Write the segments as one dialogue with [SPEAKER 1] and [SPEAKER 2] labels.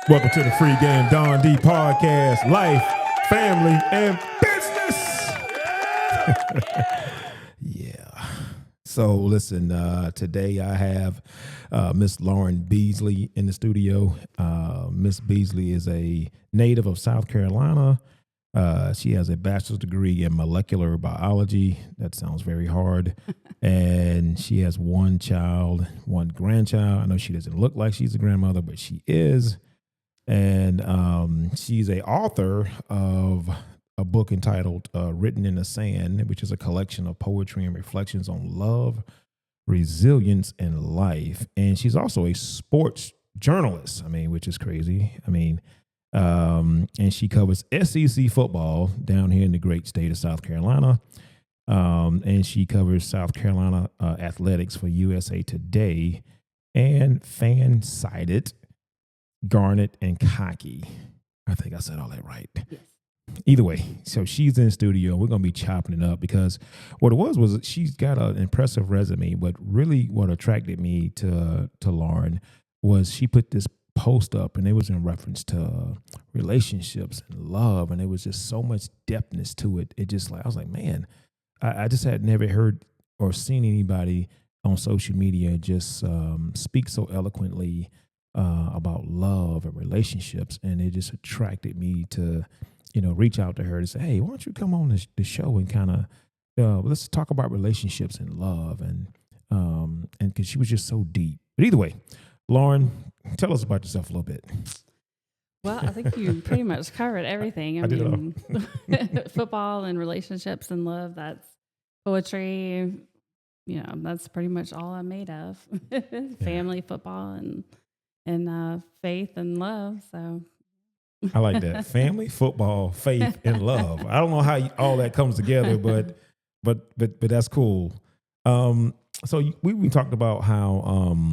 [SPEAKER 1] Welcome to the Free Game Don D podcast, life, family, and business. Yeah. So listen, today I have Miss Lauren Beasley in the studio. Miss Beasley is a native of South Carolina. She has a bachelor's degree in molecular biology. That sounds very hard. And she has one child, one grandchild. I know she doesn't look like she's a grandmother, but she is. And she's a author of a book entitled Written in the Sand, which is a collection of poetry and reflections on love, resilience, and life. And she's also a sports journalist, which is crazy. And she covers SEC football down here in the great state of South Carolina. And she covers South Carolina athletics for USA Today and fan-sided Garnet and Cocky. I think I said all that right.
[SPEAKER 2] Yes.
[SPEAKER 1] Either way, so she's in the studio. We're going to be chopping it up because what it was she's got an impressive resume, but really what attracted me to Lauren was she put this post up and it was in reference to relationships and love, and it was just so much depthness to it. It just I was like, man, I just had never heard or seen anybody on social media just speak so eloquently about love and relationships, and it just attracted me to, reach out to her to say, hey, why don't you come on the show and kind of let's talk about relationships and love, and because she was just so deep. But either way, Lauren, tell us about yourself a little bit.
[SPEAKER 2] Well, I think you pretty much covered everything.
[SPEAKER 1] I did it all.
[SPEAKER 2] Football and relationships and love, that's poetry. That's pretty much all I'm made of. Family, football, and faith and love. So
[SPEAKER 1] I like that. Family, football, faith, and love. I don't know how all that comes together, but that's cool. So we talked about how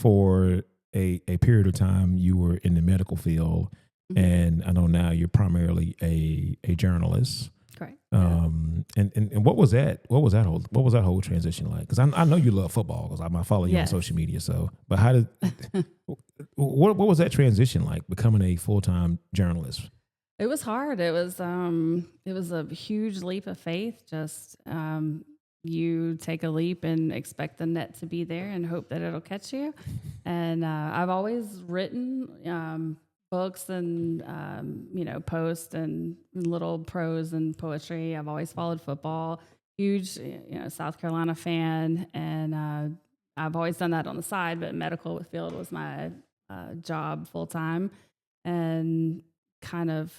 [SPEAKER 1] for a period of time you were in the medical field, mm-hmm. and I know now you're primarily a journalist.
[SPEAKER 2] Correct.
[SPEAKER 1] And what was that whole transition like? Because I know you love football because I follow you on social media. So, but how did what was that transition like, becoming a full-time journalist?
[SPEAKER 2] It was hard. It was a huge leap of faith. Just you take a leap and expect the net to be there and hope that it'll catch you. And I've always written books and posts and little prose and poetry. I've always followed football. Huge South Carolina fan, and I've always done that on the side. But medical field was my job full time, and kind of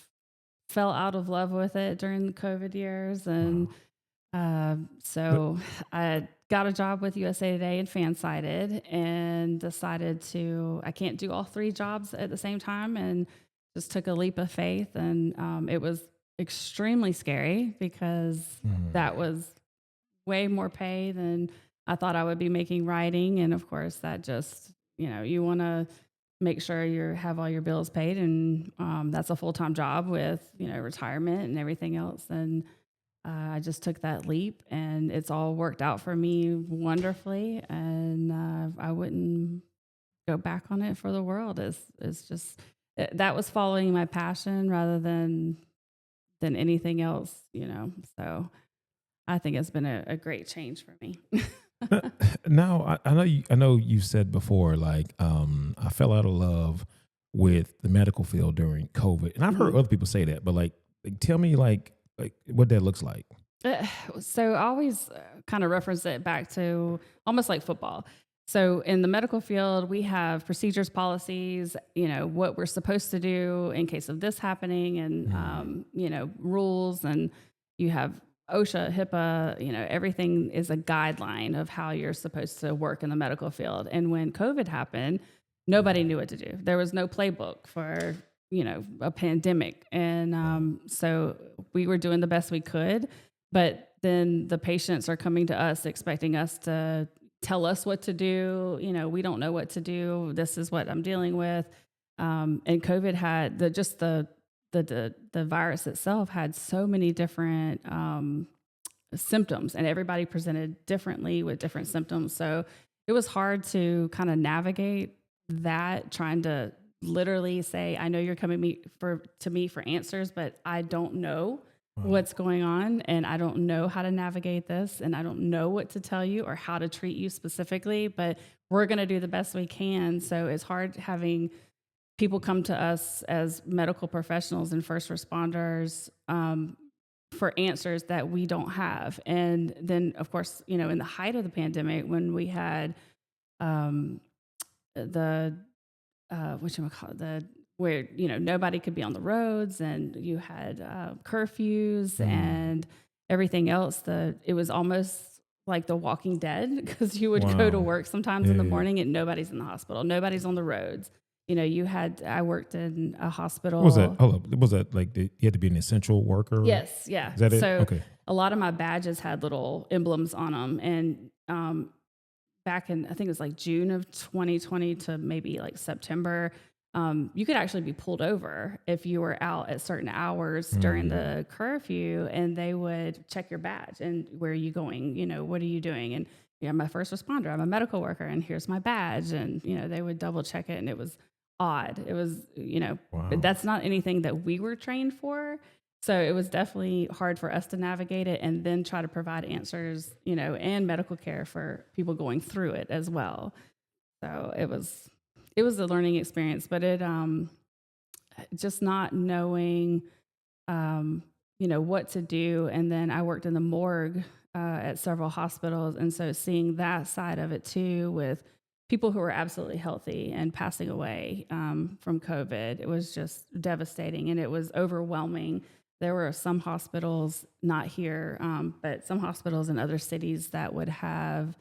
[SPEAKER 2] fell out of love with it during the COVID years, and so I got a job with USA Today and fan-sided, and decided I can't do all three jobs at the same time, and just took a leap of faith. And it was extremely scary because that was way more pay than I thought I would be making writing. And of course that just, you want to make sure you have all your bills paid. And that's a full-time job with, retirement and everything else. And I just took that leap, and it's all worked out for me wonderfully. And I wouldn't go back on it for the world. It's just, that was following my passion rather than anything else, So I think it's been a great change for me.
[SPEAKER 1] Now, I know you said before, I fell out of love with the medical field during COVID, and I've heard other people say that, but tell me like what that looks like.
[SPEAKER 2] So I always kind of reference it back to almost like football. So in the medical field, we have procedures, policies, what we're supposed to do in case of this happening, and, rules, and you have OSHA, HIPAA, everything is a guideline of how you're supposed to work in the medical field. And when COVID happened, nobody knew what to do. There was no playbook for, a pandemic. And so we were doing the best we could, but then the patients are coming to us expecting us to tell us what to do. We don't know what to do. This is what I'm dealing with. And COVID had the virus itself had so many different symptoms, and everybody presented differently with different symptoms. So it was hard to kind of navigate that, trying to literally say, I know you're coming to me for answers, but I don't know what's going on, and I don't know how to navigate this, and I don't know what to tell you or how to treat you specifically, but we're going to do the best we can. So it's hard having people come to us as medical professionals and first responders for answers that we don't have. And then, of course, in the height of the pandemic, when we had where nobody could be on the roads, and you had curfews and everything else, it was almost like The Walking Dead, because you would go to work sometimes in the morning and nobody's in the hospital, nobody's on the roads. I worked in a hospital.
[SPEAKER 1] Was that like you had to be an essential worker?
[SPEAKER 2] Yes, yeah.
[SPEAKER 1] Is that it?
[SPEAKER 2] So
[SPEAKER 1] Okay.
[SPEAKER 2] A lot of my badges had little emblems on them, and back in, I think it was like June of 2020 to maybe like September, you could actually be pulled over if you were out at certain hours during the curfew, and they would check your badge and where are you going? What are you doing? And I'm a first responder, I'm a medical worker, and here's my badge. And, they would double check it, and it was odd. It was, but that's not anything that we were trained for. So it was definitely hard for us to navigate it and then try to provide answers, and medical care for people going through it as well. So it was a learning experience, but it just not knowing, what to do. And then I worked in the morgue at several hospitals, and so seeing that side of it too, with people who were absolutely healthy and passing away from COVID, it was just devastating, and it was overwhelming. There were some hospitals, not here, but some hospitals in other cities that would have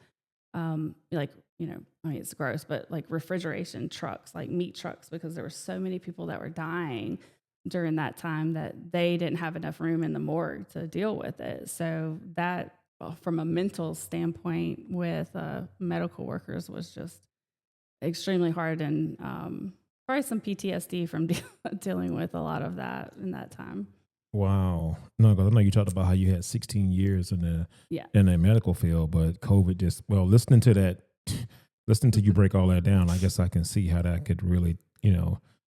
[SPEAKER 2] it's gross, but like refrigeration trucks, like meat trucks, because there were so many people that were dying during that time that they didn't have enough room in the morgue to deal with it. So that, from a mental standpoint with medical workers, was just extremely hard, and probably some PTSD from dealing with a lot of that in that time.
[SPEAKER 1] Wow. No, because I know you talked about how you had 16 years in the medical field, but COVID just, listening to you break all that down, I guess I can see how that could really,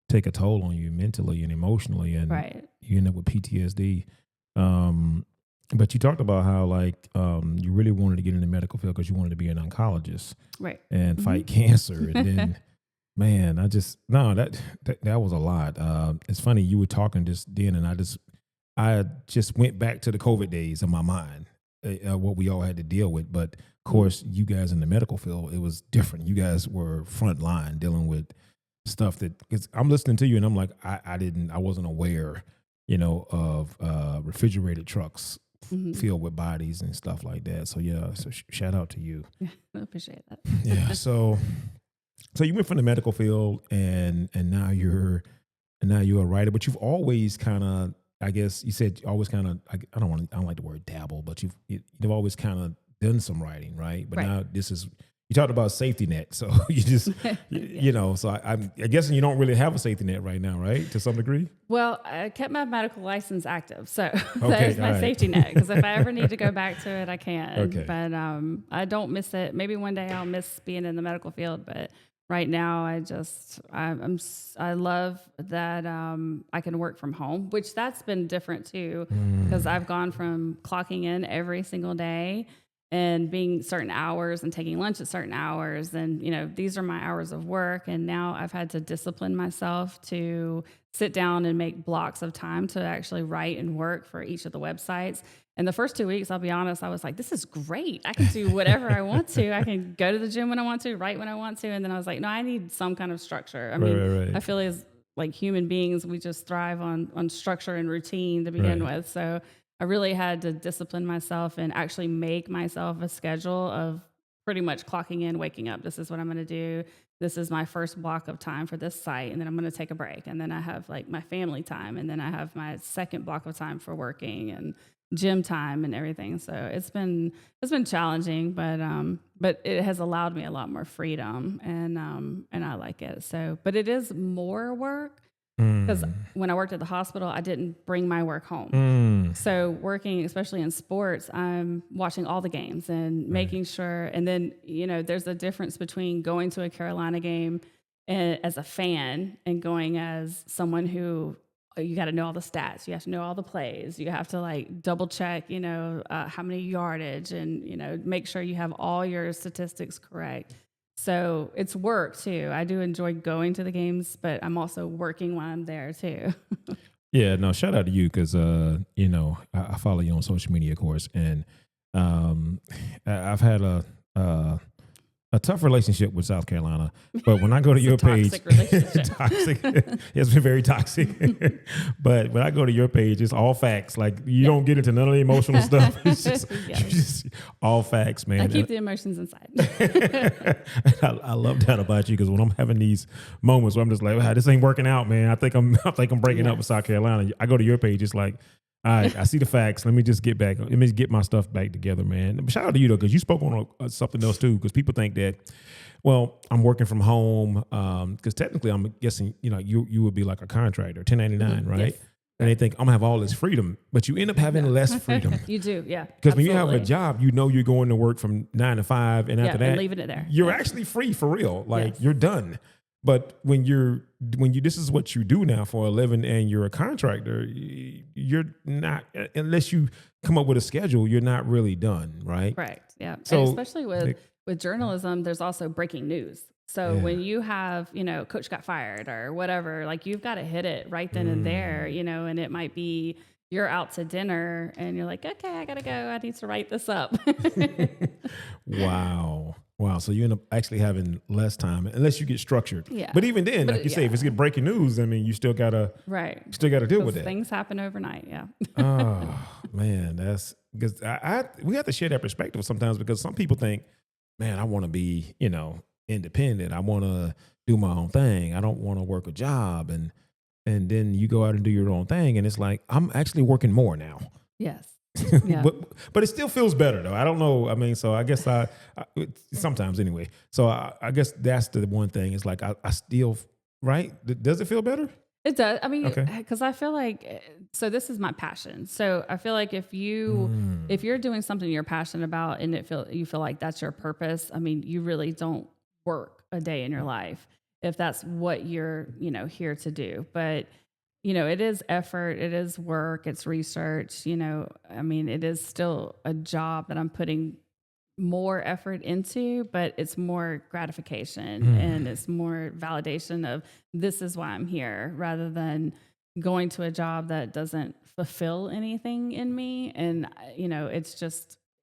[SPEAKER 1] take a toll on you mentally and emotionally, and you end up with PTSD. But you talked about how you really wanted to get in the medical field because you wanted to be an oncologist,
[SPEAKER 2] right,
[SPEAKER 1] and fight cancer. And then, man, that was a lot. It's funny, you were talking just then, and I just went back to the COVID days in my mind, what we all had to deal with. But of course, you guys in the medical field, it was different. You guys were front line dealing with stuff because I'm listening to you, and I'm like, I wasn't aware, of refrigerated trucks filled with bodies and stuff like that. So so shout out to you.
[SPEAKER 2] I appreciate that.
[SPEAKER 1] Yeah. So you went from the medical field, and now you're a writer, but you've always kind of, I guess you said you always kind of, I don't like the word dabble, but you've always kind of done some writing, right? But now you talked about safety net. So you just, so I'm guessing you don't really have a safety net right now, right? To some degree?
[SPEAKER 2] Well, I kept my medical license active. So that is my safety net, because if I ever need to go back to it, I can.
[SPEAKER 1] Okay.
[SPEAKER 2] But I don't miss it. Maybe one day I'll miss being in the medical field, but right now, I love that I can work from home, which that's been different too, because I've gone from clocking in every single day and being certain hours and taking lunch at certain hours, and these are my hours of work, and now I've had to discipline myself to sit down and make blocks of time to actually write and work for each of the websites. And the first 2 weeks, I'll be honest, I was like, this is great. I can do whatever I want to. I can go to the gym when I want to, write when I want to. And then I was like, no, I need some kind of structure. I mean, I feel as like human beings, we just thrive on structure and routine to begin with. So I really had to discipline myself and actually make myself a schedule of pretty much clocking in, waking up. This is what I'm going to do. This is my first block of time for this site, and then I'm going to take a break. And then I have like my family time, and then I have my second block of time for working and gym time and everything. So it's been challenging, but it has allowed me a lot more freedom, and I like it. So, but it is more work, because when I worked at the hospital, I didn't bring my work home. So working, especially in sports, I'm watching all the games and making sure. And then, there's a difference between going to a Carolina game as a fan and going as someone who you got to know all the stats. You have to know all the plays. You have to like double check, how many yardage and, make sure you have all your statistics correct. So it's work too. I do enjoy going to the games, but I'm also working while I'm there too.
[SPEAKER 1] Yeah, no, shout out to you because, I follow you on social media, of course, and I've had a tough relationship with South Carolina, but when I go to your page, toxic, it's been very toxic. But when I go to your page, it's all facts. Like you don't get into none of the emotional stuff. It's just all facts, man.
[SPEAKER 2] I keep the emotions inside.
[SPEAKER 1] I love that about you because when I'm having these moments where I'm just like, wow, this ain't working out, man. I think I'm breaking up with South Carolina. I go to your page, it's like, all right, I see the facts. Let me just get my stuff back together, man. But shout out to you though, because you spoke on something else too. Because people think that, well, I'm working from home. Because technically, I'm guessing, you would be like a contractor, 1099, right? Yes. And they think I'm gonna have all this freedom, but you end up having less freedom.
[SPEAKER 2] You do, yeah.
[SPEAKER 1] Because when you have a job, you're going to work from 9 to 5, and after that,
[SPEAKER 2] and leaving it there.
[SPEAKER 1] You're actually free for real. Like you're done. But when this is what you do now for a living and you're a contractor, you're not, unless you come up with a schedule, you're not really done, right?
[SPEAKER 2] Correct. Yeah. So, and especially with journalism, there's also breaking news. So when you have, coach got fired or whatever, like you've got to hit it right then and there, and it might be you're out to dinner and you're like, okay, I got to go. I need to write this up.
[SPEAKER 1] Wow. So you end up actually having less time unless you get structured.
[SPEAKER 2] Yeah.
[SPEAKER 1] But even then, like you say, if it's get breaking news, I mean, you still gotta deal with that.
[SPEAKER 2] Things happen overnight. Yeah.
[SPEAKER 1] Oh man, that's because we have to share that perspective sometimes because some people think, man, I want to be, independent. I want to do my own thing. I don't want to work a job. And then you go out and do your own thing. And it's like, I'm actually working more now.
[SPEAKER 2] Yes. Yeah.
[SPEAKER 1] but it still feels better though. I don't know. I mean, so I guess I sometimes anyway. So I guess that's the one thing. It's like I still, right? Does it feel better?
[SPEAKER 2] It does. I mean, because I feel like, so this is my passion. So I feel like if you're doing something you're passionate about and you feel like that's your purpose, I mean, you really don't work a day in your life if that's what you're, here to do. But it is effort, it is work, it's research, I mean, it is still a job that I'm putting more effort into, but it's more gratification and it's more validation of this is why I'm here rather than going to a job that doesn't fulfill anything in me. And,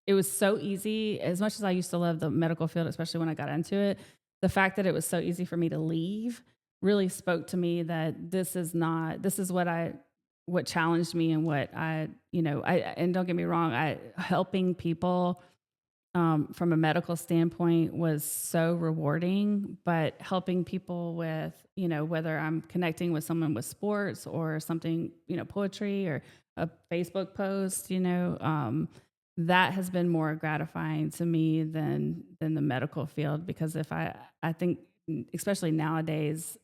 [SPEAKER 2] it was so easy. As much as I used to love the medical field, especially when I got into it, the fact that it was so easy for me to leave really spoke to me that this is what challenged me and what and don't get me wrong, helping people from a medical standpoint was so rewarding, but helping people with, whether I'm connecting with someone with sports or something, poetry or a Facebook post, that has been more gratifying to me than the medical field, because if I think, especially nowadays,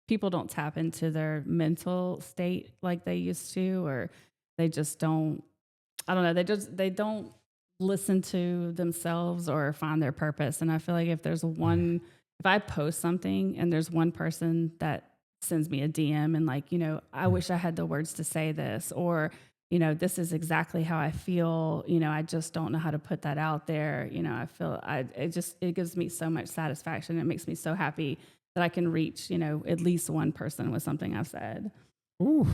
[SPEAKER 2] people don't tap into their mental state like they used to, or they just don't, I don't know, they don't listen to themselves or find their purpose. And I feel like if I post something and there's one person that sends me a DM and like, I wish I had the words to say this, or, this is exactly how I feel, I just don't know how to put that out there. I feel it gives me so much satisfaction. It makes me so happy that I can reach, at least one person with something I've said.
[SPEAKER 1] Ooh,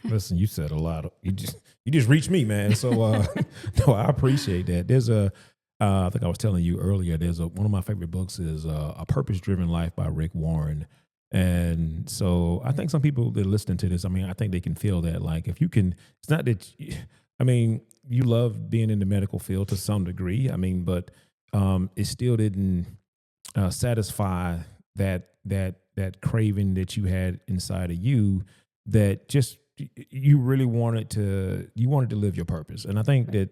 [SPEAKER 1] listen, you said a lot. You just reached me, man. So, no, I appreciate that. There's I think I was telling you earlier, one of my favorite books is A Purpose-Driven Life by Rick Warren. And so I think some people that are listening to this, I mean, I think they can feel that, like, if you can, it's not that, you love being in the medical field to some degree. I mean, but it still didn't satisfy that craving that you had inside of you, that just you really wanted to live your purpose. And I think that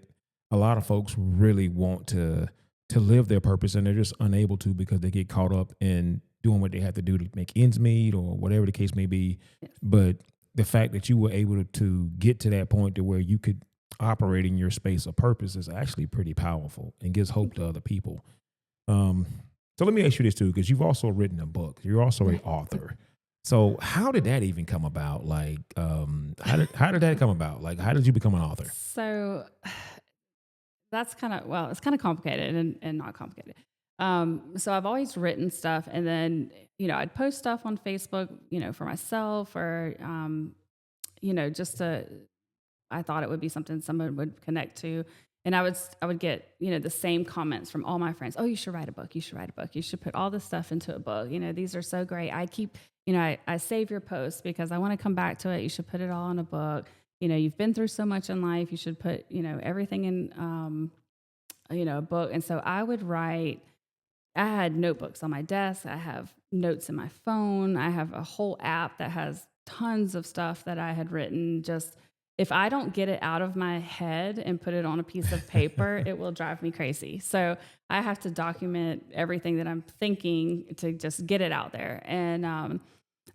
[SPEAKER 1] a lot of folks really want to live their purpose, and they're just unable to because they get caught up in doing what they have to do to make ends meet or whatever the case may be. Yes. But the fact that you were able to get to that point to where you could operate in your space of purpose is actually pretty powerful and gives hope to other people. So let me ask you this too, because you've also written a book. You're also an author. So how did that even come about? Like, how did that come about? Like, how did you become an author?
[SPEAKER 2] So that's it's kind of complicated and not complicated. So I've always written stuff, and then, I'd post stuff on Facebook, for myself, or, just to, I thought it would be something someone would connect to. And I would get, the same comments from all my friends. Oh, you should write a book. You should write a book. You should put all this stuff into a book. These are so great. I keep, I save your posts because I want to come back to it. You should put it all in a book. You've been through so much in life. You should put, everything in, a book. And so I would write. I had notebooks on my desk. I have notes in my phone. I have a whole app that has tons of stuff that I had written. Just if I don't get it out of my head and put it on a piece of paper, it will drive me crazy. So I have to document everything that I'm thinking to just get it out there. And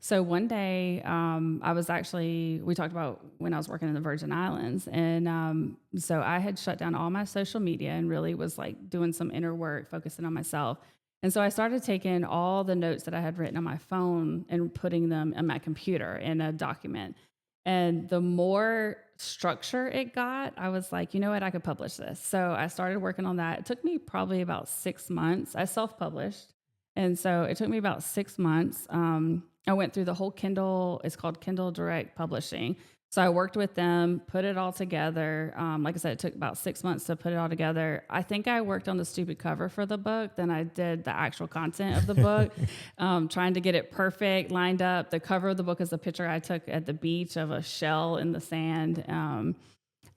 [SPEAKER 2] so one day, we talked about when I was working in the Virgin Islands. And so I had shut down all my social media and really was like doing some inner work, focusing on myself. And so I started taking all the notes that I had written on my phone and putting them on my computer in a document. And the more structure it got, I was like, you know what, I could publish this. So I started working on that. It took me probably about 6 months. I self-published. And so it took me about 6 months. I went through the whole Kindle. It's called Kindle Direct Publishing. So I worked with them, put it all together. Like I said, it took about 6 months to put it all together. I think I worked on the stupid cover for the book. Then I did the actual content of the book, trying to get it perfect, lined up. The cover of the book is a picture I took at the beach of a shell in the sand.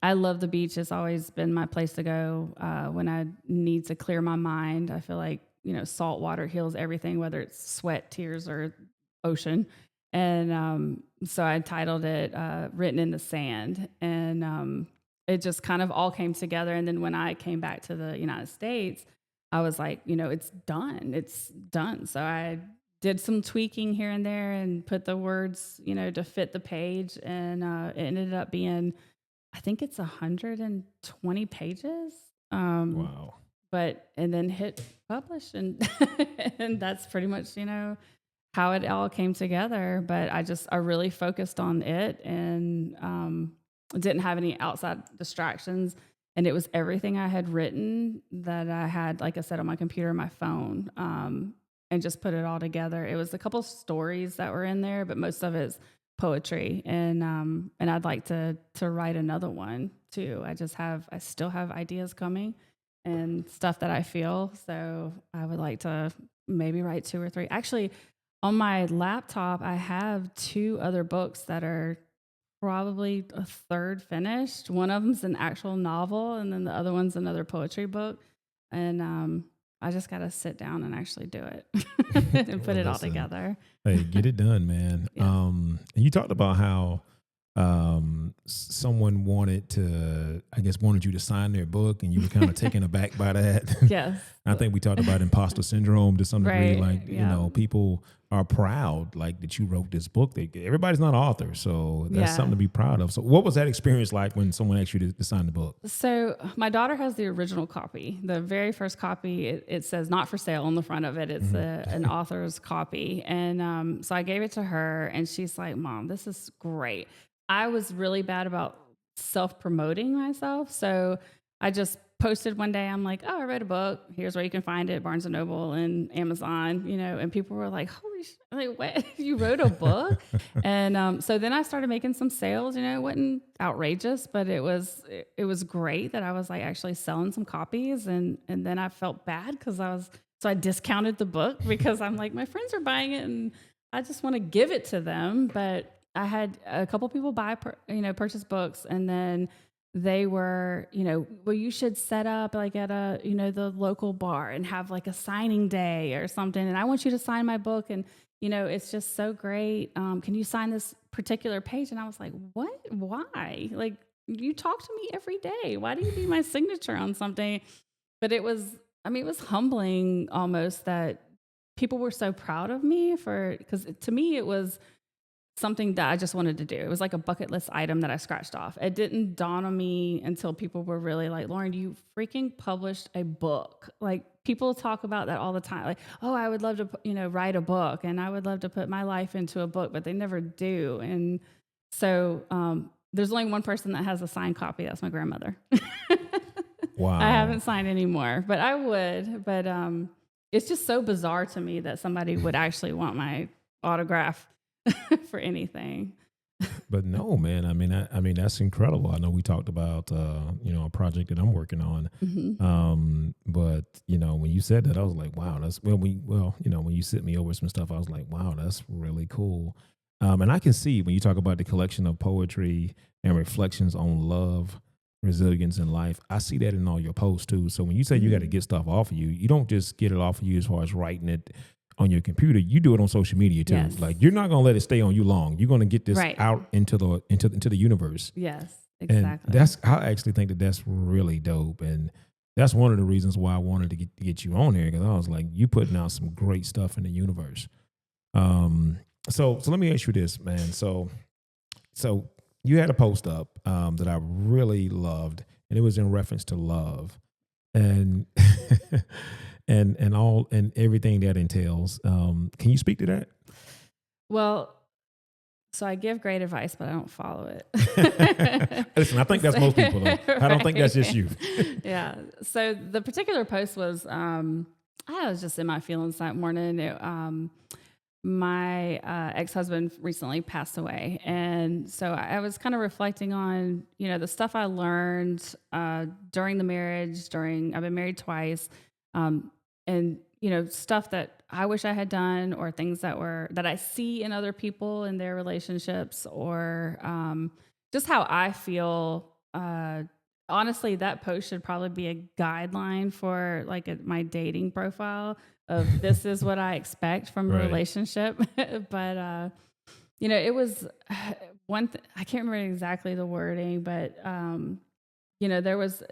[SPEAKER 2] I love the beach. It's always been my place to go when I need to clear my mind. I feel like, salt water heals everything, whether it's sweat, tears, or ocean. And so I titled it Written in the Sand. And it just kind of all came together. And then when I came back to the United States, I was like, it's done. It's done. So I did some tweaking here and there and put the words, to fit the page. And it ended up being, I think it's 120 pages.
[SPEAKER 1] Wow.
[SPEAKER 2] And then hit publish. And, and that's pretty much, how it all came together. But I really focused on it and didn't have any outside distractions. And it was everything I had written that I had, like I said, on my computer and my phone, and just put it all together. It was a couple stories that were in there, but most of it's poetry. And I'd like to write another one too. I still have ideas coming and stuff that I feel. So I would like to maybe write 2 or 3. Actually, on my laptop, I have 2 other books that are probably a third finished. One of them's an actual novel, and then the other one's another poetry book. And I just got to sit down and actually do it and put it all together.
[SPEAKER 1] Hey, get it done, man.
[SPEAKER 2] Yes.
[SPEAKER 1] And you talked about how someone wanted you to sign their book, and you were kind of taken aback by that.
[SPEAKER 2] Yes.
[SPEAKER 1] I think we talked about imposter syndrome to some degree.
[SPEAKER 2] Right.
[SPEAKER 1] Like,
[SPEAKER 2] Yeah.
[SPEAKER 1] people are proud, like, that you wrote this book. Everybody's not an author, so that's something to be proud of. So what was that experience like when someone asked you to sign the book?
[SPEAKER 2] So my daughter has the original copy. The very first copy, it says not for sale on the front of it. It's an author's copy. And so I gave it to her, and she's like, Mom, this is great. I was really bad about self-promoting myself. So I just posted one day, I'm like, oh, I wrote a book. Here's where you can find it, Barnes & Noble and Amazon, and people were like, holy shit, like, what? You wrote a book? And so then I started making some sales. It wasn't outrageous, but it was great that I was like actually selling some copies. And then I felt bad because I discounted the book because I'm like, my friends are buying it and I just want to give it to them. But I had a couple people purchase books, and then they were, well, you should set up like at the local bar and have like a signing day or something. And I want you to sign my book. And, it's just so great. Can you sign this particular page? And I was like, what? Why? Like, you talk to me every day. Why do you need my signature on something? But it was humbling almost that people were so proud of me because to me, it was something that I just wanted to do. It was like a bucket list item that I scratched off. It didn't dawn on me until people were really like, Lauren, you freaking published a book. Like, people talk about that all the time. Like, oh, I would love to, write a book, and I would love to put my life into a book, but they never do. And so there's only one person that has a signed copy. That's my grandmother.
[SPEAKER 1] Wow.
[SPEAKER 2] I haven't signed anymore, but I would. But it's just so bizarre to me that somebody would actually want my autograph for anything.
[SPEAKER 1] But no, man. I mean, that's incredible. I know we talked about, a project that I'm working on. But when you said that, I was like, wow, when you sent me over some stuff, I was like, wow, that's really cool. And I can see when you talk about the collection of poetry and reflections on love, resilience in life, I see that in all your posts too. So when you say you got to get stuff off of you, you don't just get it off of you as far as writing it on your computer. You do it on social media too.
[SPEAKER 2] Yes.
[SPEAKER 1] Like, you're not going to let it stay on you long. You're going to get this out into the universe.
[SPEAKER 2] Yes, exactly.
[SPEAKER 1] And I actually think that that's really dope. And that's one of the reasons why I wanted to get you on here, because I was like, you putting out some great stuff in the universe. So let me ask you this, man. So you had a post up that I really loved, and it was in reference to love, and and everything that entails. Can you speak to that?
[SPEAKER 2] Well, so I give great advice, but I don't follow it.
[SPEAKER 1] Listen, I think that's most people, though. I don't think that's just you.
[SPEAKER 2] Yeah. So the particular post was, I was just in my feelings that morning. My ex-husband recently passed away. And so I was kind of reflecting on, the stuff I learned during the marriage, I've been married twice, and, stuff that I wish I had done, or things that I see in other people in their relationships, or just how I feel. Honestly, that post should probably be a guideline for my dating profile of this is what I expect from a relationship. But, it was I can't remember exactly the wording, but, there was,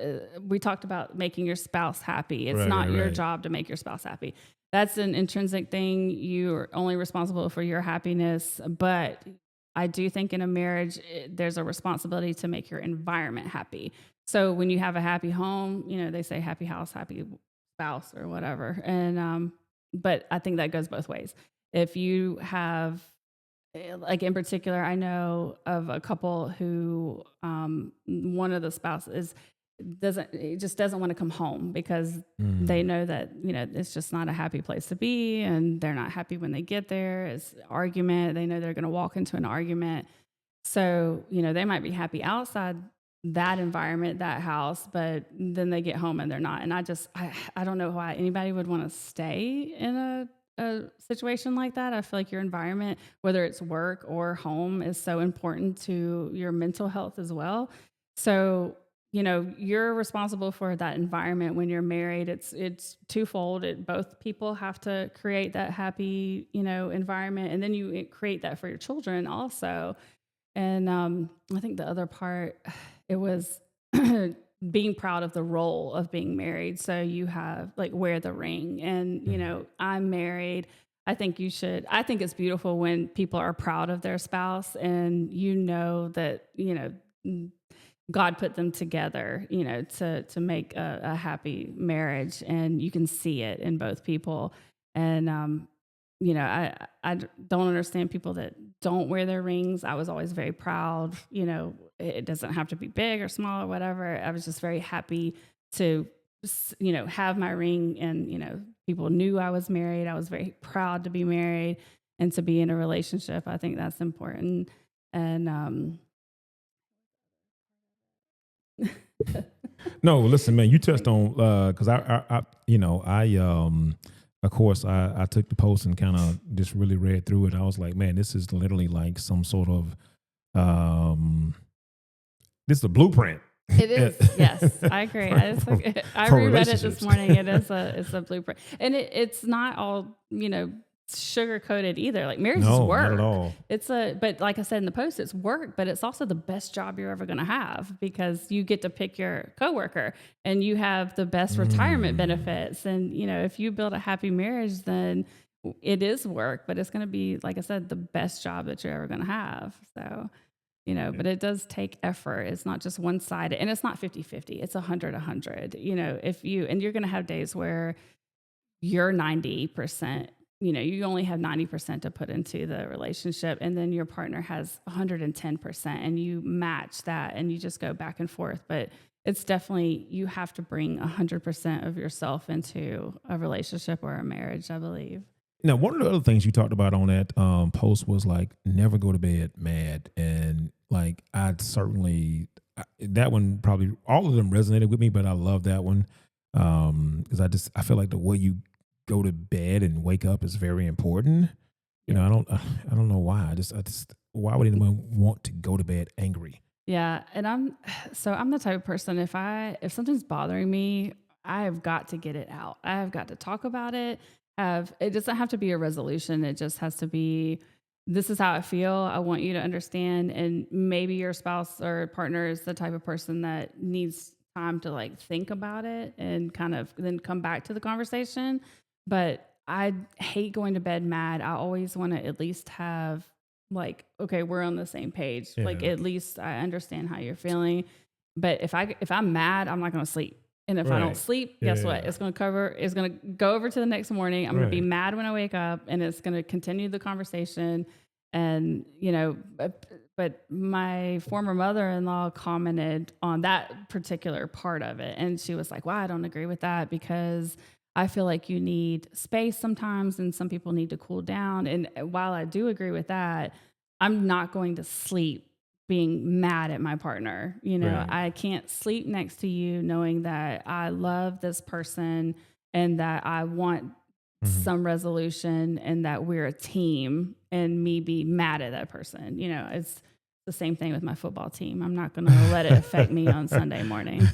[SPEAKER 2] we talked about making your spouse happy. It's not your job to make your spouse happy. That's an intrinsic thing. You're only responsible for your happiness. But I do think in a marriage, there's a responsibility to make your environment happy. So when you have a happy home, they say happy house, happy spouse, or whatever. And, but I think that goes both ways. If you have, in particular, I know of a couple who, one of the spouses doesn't want to come home because they know that, it's just not a happy place to be, and they're not happy when they get there. It's argument. They know they're going to walk into an argument. So, they might be happy outside that environment, that house, but then they get home and they're not. And I don't know why anybody would want to stay in a situation like that. I feel like your environment, whether it's work or home, is so important to your mental health as well. So, you're responsible for that environment when you're married. It's twofold. Both people have to create that happy, environment, and then you create that for your children also. And I think the other part, it was being proud of the role of being married. So you have wear the ring, and I'm married. I think it's beautiful when people are proud of their spouse, and that God put them together, to make a happy marriage, and you can see it in both people. And I don't understand people that don't wear their rings. I was always very proud. It doesn't have to be big or small or whatever. I was just very happy to, have my ring, and, people knew I was married. I was very proud to be married and to be in a relationship. I think that's important. And,
[SPEAKER 1] No, listen, man, you touched on, cause of course, I took the post and kind of just really read through it. I was like, man, this is literally like some sort of, this is a blueprint.
[SPEAKER 2] It is. Yes, I agree. I reread it this morning. It's a blueprint, and it's not all, sugar coated either. Like, marriage is work.
[SPEAKER 1] Not at all.
[SPEAKER 2] But like I said in the post, it's work, but it's also the best job you're ever going to have, because you get to pick your coworker, and you have the best retirement benefits. And, if you build a happy marriage, then it is work, but it's going to be, like I said, the best job that you're ever going to have. So, but it does take effort. It's not just one sided, and it's not 50-50. It's 100-100. And you're going to have days where you're 90%, you only have 90% to put into the relationship, and then your partner has 110%, and you match that, and you just go back and forth. But it's definitely, you have to bring 100% of yourself into a relationship or a marriage, I believe.
[SPEAKER 1] Now, one of the other things you talked about on that post was like never go to bed mad, and like that one probably all of them resonated with me, but I love that one because I feel like the way you go to bed and wake up is very important. I don't know why. I just why would anyone want to go to bed angry?
[SPEAKER 2] Yeah, and I'm the type of person, if something's bothering me, I have got to get it out. I have got to talk about it. It doesn't have to be a resolution. It just has to be, this is how I feel. I want you to understand. And maybe your spouse or partner is the type of person that needs time to like think about it and kind of then come back to the conversation. But I hate going to bed mad. I always want to at least have like, okay, we're on the same page. Yeah. Like at least I understand how you're feeling. But if I'm mad, I'm not going to sleep. And if I don't sleep, guess what? It's going to go over to the next morning. I'm going to be mad when I wake up, and it's going to continue the conversation. And, but my former mother-in-law commented on that particular part of it. And she was like, well, I don't agree with that because I feel like you need space sometimes, and some people need to cool down. And while I do agree with that, I'm not going to sleep being mad at my partner. I can't sleep next to you knowing that I love this person and that I want some resolution and that we're a team, and me be mad at that person. It's the same thing with my football team. I'm not going to let it affect me on Sunday morning.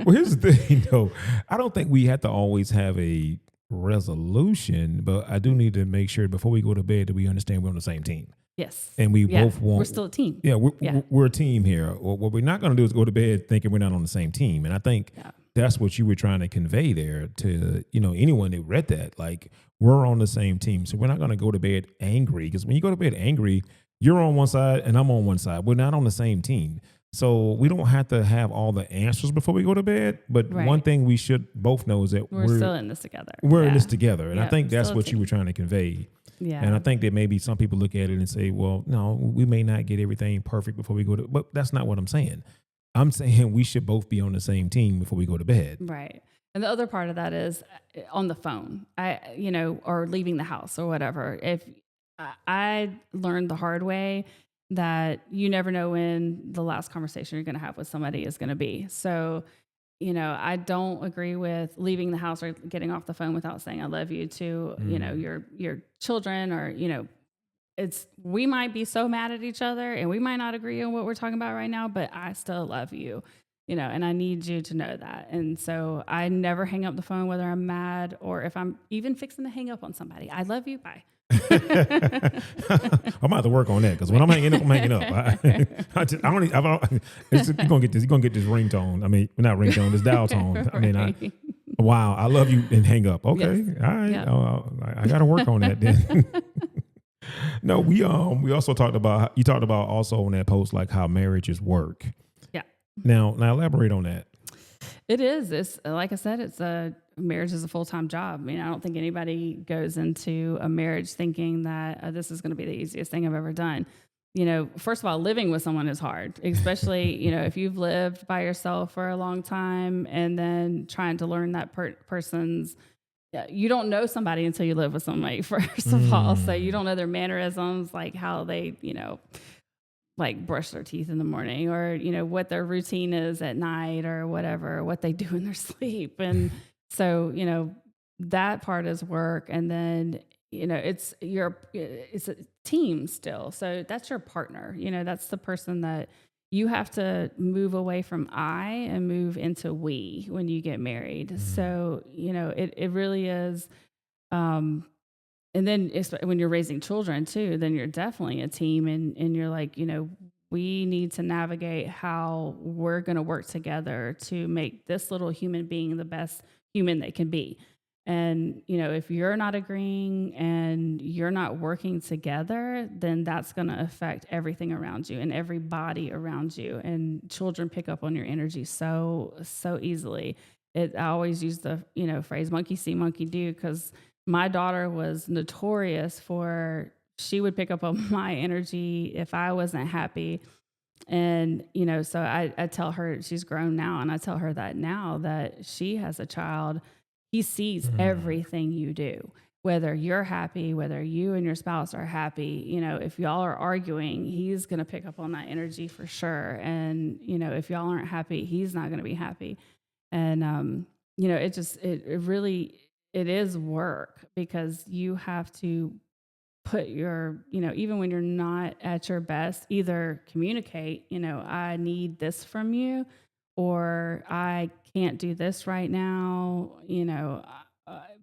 [SPEAKER 1] Well, here's the thing though. I don't think we have to always have a resolution, but I do need to make sure before we go to bed that we understand we're on the same team.
[SPEAKER 2] Yes.
[SPEAKER 1] And we both want...
[SPEAKER 2] We're still a team.
[SPEAKER 1] Yeah, we're a team here. What we're not going to do is go to bed thinking we're not on the same team. And I think that's what you were trying to convey there to, anyone that read that. Like, we're on the same team. So we're not going to go to bed angry, because when you go to bed angry, you're on one side and I'm on one side. We're not on the same team. So we don't have to have all the answers before we go to bed. But one thing we should both know is that
[SPEAKER 2] we're still in this together.
[SPEAKER 1] We're in this together. And I think that's what you were trying to convey. Yeah. And I think that maybe some people look at it and say, well, no, we may not get everything perfect before we go to, but that's not what I'm saying. I'm saying we should both be on the same team before we go to bed.
[SPEAKER 2] Right. And the other part of that is on the phone, or leaving the house or whatever. If I learned the hard way that you never know when the last conversation you're going to have with somebody is going to be. So, I don't agree with leaving the house or getting off the phone without saying I love you to, your children, or, we might be so mad at each other and we might not agree on what we're talking about right now, but I still love you, and I need you to know that. And so I never hang up the phone, whether I'm mad or if I'm even fixing to hang up on somebody. I love you. Bye.
[SPEAKER 1] I'm gonna have to work on that, because when I'm hanging up, I'm hanging up. You're gonna get this ringtone. I mean, not ringtone, this dial tone. I mean, wow, I love you, and hang up. Okay, yes. All right. Yeah. I got to work on that then. No, we also talked about, you talked about also on that post, like how marriages work.
[SPEAKER 2] Yeah.
[SPEAKER 1] Now elaborate on that.
[SPEAKER 2] It is. It's like I said, marriage is a full-time job. I mean, I don't think anybody goes into a marriage thinking that this is going to be the easiest thing I've ever done. First of all, living with someone is hard, especially, if you've lived by yourself for a long time and then trying to learn that person's, you don't know somebody until you live with somebody, first of all. So you don't know their mannerisms, like how they, like brush their teeth in the morning, or, what their routine is at night, or whatever, what they do in their sleep. And so, that part is work. And then, it's a team still. So that's your partner, that's the person that you have to move away from I and move into we when you get married. Mm-hmm. So, it really is, and then when you're raising children too, then you're definitely a team, and you're like, we need to navigate how we're going to work together to make this little human being the best human they can be. And, if you're not agreeing and you're not working together, then that's going to affect everything around you and everybody around you. And children pick up on your energy so easily. I always use the, phrase monkey see, monkey do, because my daughter was notorious for, she would pick up on my energy if I wasn't happy. And, so I tell her, she's grown now, and I tell her that now that she has a child, he sees everything you do, whether you're happy, whether you and your spouse are happy. If y'all are arguing, he's going to pick up on that energy for sure. And, if y'all aren't happy, he's not going to be happy. And, it is work, because you have to put your, even when you're not at your best, either communicate, I need this from you, or I can't do this right now,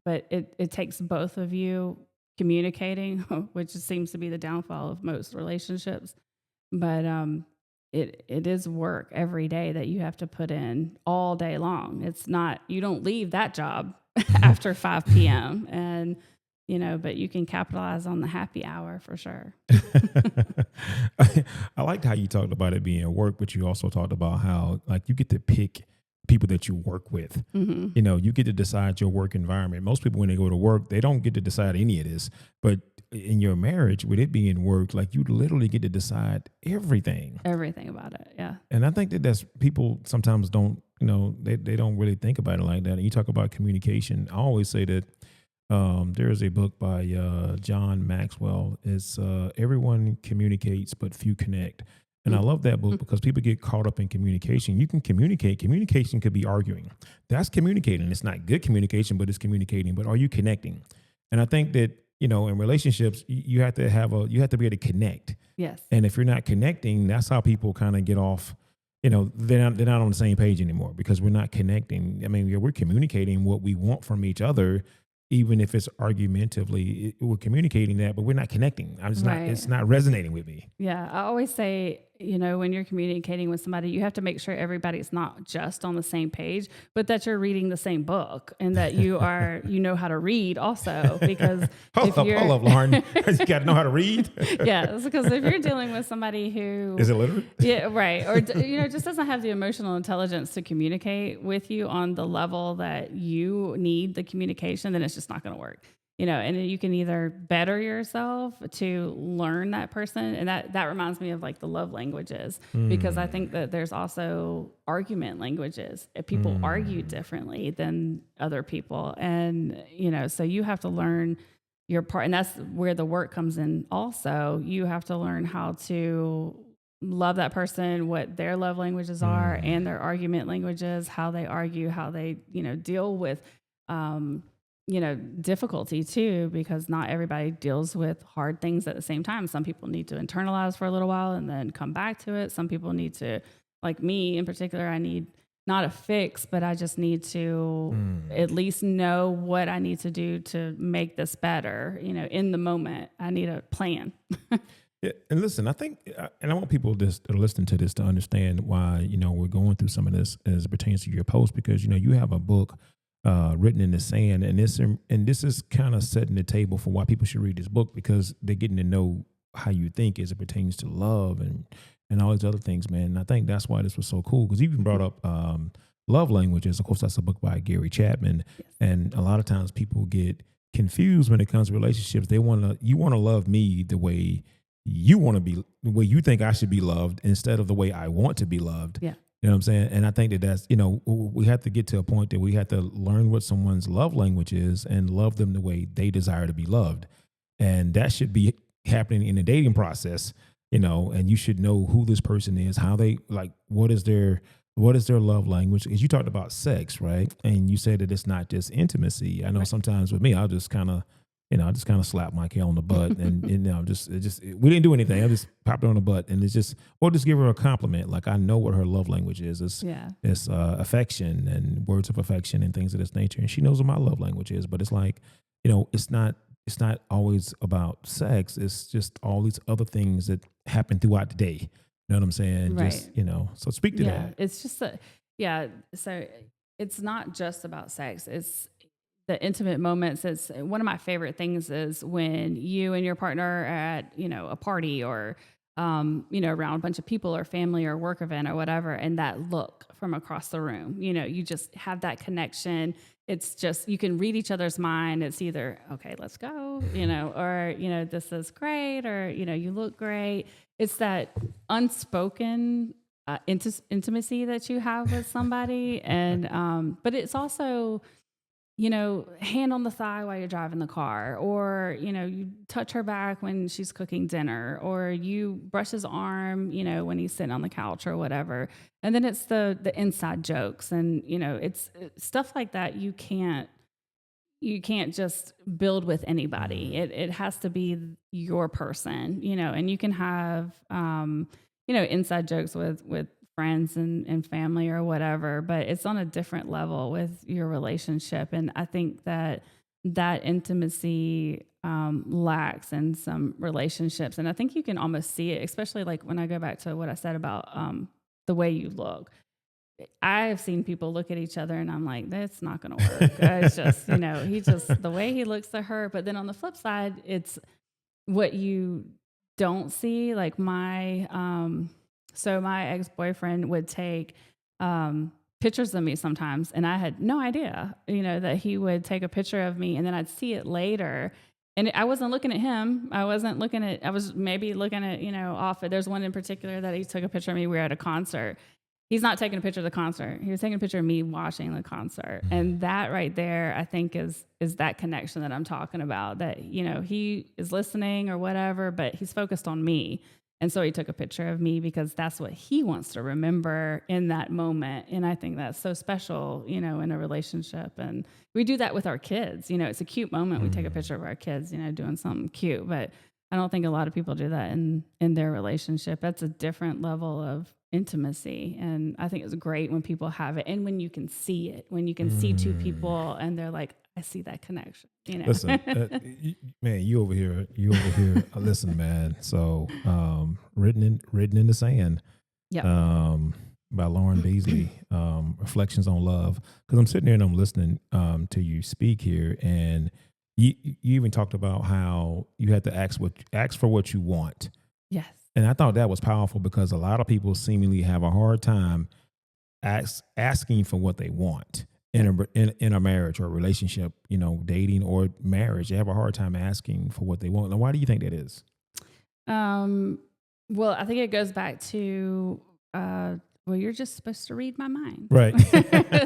[SPEAKER 2] but it takes both of you communicating, which seems to be the downfall of most relationships. But it is work every day that you have to put in all day long. It's not, you don't leave that job after 5 p.m. and but you can capitalize on the happy hour for sure.
[SPEAKER 1] I liked how you talked about it being work, but you also talked about how like you get to pick people that you work with.
[SPEAKER 2] Mm-hmm.
[SPEAKER 1] You get to decide your work environment. Most people, when they go to work, they don't get to decide any of this. But in your marriage, with it being work, like you literally get to decide everything
[SPEAKER 2] about it. Yeah.
[SPEAKER 1] And I think that's people sometimes don't, they don't really think about it like that. And you talk about communication. I always say that there is a book by John Maxwell. It's Everyone Communicates, but Few Connect. And I love that book because people get caught up in communication. You can communicate. Communication could be arguing. That's communicating. It's not good communication, but it's communicating. But are you connecting? And I think that, in relationships, you have to be able to connect.
[SPEAKER 2] Yes.
[SPEAKER 1] And if you're not connecting, that's how people kind of get off. They're not on the same page anymore because we're not connecting. I mean, we're communicating what we want from each other. Even if it's argumentatively, we're communicating that, but we're not connecting. It's not resonating with me.
[SPEAKER 2] Yeah. I always say, when you're communicating with somebody, you have to make sure everybody's not just on the same page, but that you're reading the same book and that you are, how to read also, because
[SPEAKER 1] hold up, Lauren, you got to know how to read.
[SPEAKER 2] Yeah. Because if you're dealing with somebody who
[SPEAKER 1] is illiterate.
[SPEAKER 2] Yeah. Right. Or, just doesn't have the emotional intelligence to communicate with you on the level that you need the communication, then it's just not going to work. And you can either better yourself to learn that person. And that reminds me of like the love languages, because I think that there's also argument languages. People argue differently than other people. And, so you have to learn your part. And that's where the work comes in also. You have to learn how to love that person, what their love languages are and their argument languages, how they argue, how they, deal with, difficulty too, because not everybody deals with hard things at the same time. Some people need to internalize for a little while and then come back to it. Some people need to, like me in particular, I need not a fix, but I just need to at least know what I need to do to make this better. In the moment, I need a plan.
[SPEAKER 1] Yeah, and listen, I think, and I want people that are listening to this to understand why, we're going through some of this as it pertains to your post, because, you have a book written in the sand, and this is kind of setting the table for why people should read this book, because they're getting to know how you think as it pertains to love and all these other things, man. And I think that's why this was so cool, because you even brought up love languages. Of course, that's a book by Gary Chapman,
[SPEAKER 2] Yes.
[SPEAKER 1] And a lot of times people get confused when it comes to relationships. You want to love me the way you want to be, the way you think I should be loved, instead of the way I want to be loved.
[SPEAKER 2] Yeah.
[SPEAKER 1] You know what I'm saying? And I think that's, we have to get to a point that we have to learn what someone's love language is and love them the way they desire to be loved. And that should be happening in the dating process, and you should know who this person is, how they like, what is their love language? Because you talked about sex, right? And you said that it's not just intimacy. I know sometimes with me, I'll just kind of, slap my kid on the butt and we didn't do anything. I just popped her on the butt, and or just give her a compliment. Like, I know what her love language is. It's affection and words of affection and things of this nature. And she knows what my love language is, but it's like, it's not always about sex. It's just all these other things that happen throughout the day. You know what I'm saying?
[SPEAKER 2] Right.
[SPEAKER 1] Just, so speak to that.
[SPEAKER 2] It's just so it's not just about sex. the intimate moments. It's one of my favorite things is when you and your partner are at, a party or, around a bunch of people or family or work event or whatever. And that look from across the room, you just have that connection. It's just, you can read each other's mind. It's either, okay, let's go, or, this is great, or, you look great. It's that unspoken intimacy that you have with somebody. And, but it's also, hand on the thigh while you're driving the car, or, you touch her back when she's cooking dinner, or you brush his arm, when he's sitting on the couch or whatever. And then it's the inside jokes and, it's stuff like that. You can't just build with anybody. It has to be your person, and you can have, inside jokes with friends and family or whatever, but it's on a different level with your relationship. And I think that intimacy lacks in some relationships. And I think you can almost see it, especially like when I go back to what I said about the way you look. I've seen people look at each other and I'm like, that's not going to work. It's just, the way he looks at her. But then on the flip side, it's what you don't see. Like so my ex-boyfriend would take pictures of me sometimes, and I had no idea, that he would take a picture of me, and then I'd see it later. And I wasn't looking at him. I was maybe looking at, off. There's one in particular that he took a picture of me. We were at a concert. He's not taking a picture of the concert. He was taking a picture of me watching the concert. And that right there, I think is that connection that I'm talking about, that, he is listening or whatever, but he's focused on me. And so he took a picture of me because that's what he wants to remember in that moment. And I think that's so special, in a relationship. And we do that with our kids. It's a cute moment. We take a picture of our kids, doing something cute. But I don't think a lot of people do that in their relationship. That's a different level of intimacy. And I think it's great when people have it and when you can see it, when you can see two people and they're like, I see that connection.
[SPEAKER 1] Listen, man, you over here. Listen, man. So, written in the sand.
[SPEAKER 2] Yeah.
[SPEAKER 1] By Lauren Beasley, Reflections on Love. Because I'm sitting there and I'm listening to you speak here, and you even talked about how you had to ask for what you want.
[SPEAKER 2] Yes.
[SPEAKER 1] And I thought that was powerful because a lot of people seemingly have a hard time asking for what they want in a marriage or a relationship, dating or marriage. They have a hard time asking for what they want. Now, why do you think that is?
[SPEAKER 2] Well, I think it goes back to, you're just supposed to read my mind.
[SPEAKER 1] Right.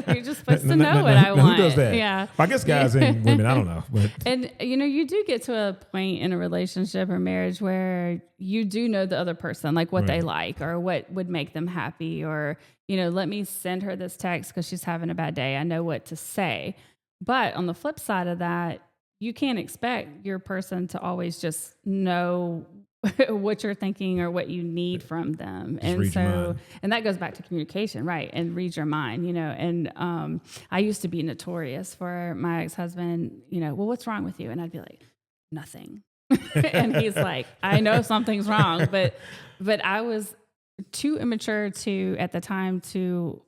[SPEAKER 2] You're just supposed to know what I want.
[SPEAKER 1] Who does that?
[SPEAKER 2] Yeah.
[SPEAKER 1] I guess guys and women, I don't know. But.
[SPEAKER 2] And, you do get to a point in a relationship or marriage where you do know the other person, like what they like or what would make them happy, or, let me send her this text because she's having a bad day. I know what to say. But on the flip side of that, you can't expect your person to always just know what you're thinking or what you need from them.
[SPEAKER 1] Just
[SPEAKER 2] and that goes back to communication, right? And read your mind, and I used to be notorious for my ex-husband, well, what's wrong with you? And I'd be like, nothing. And he's like, I know something's wrong, but I was too immature at the time to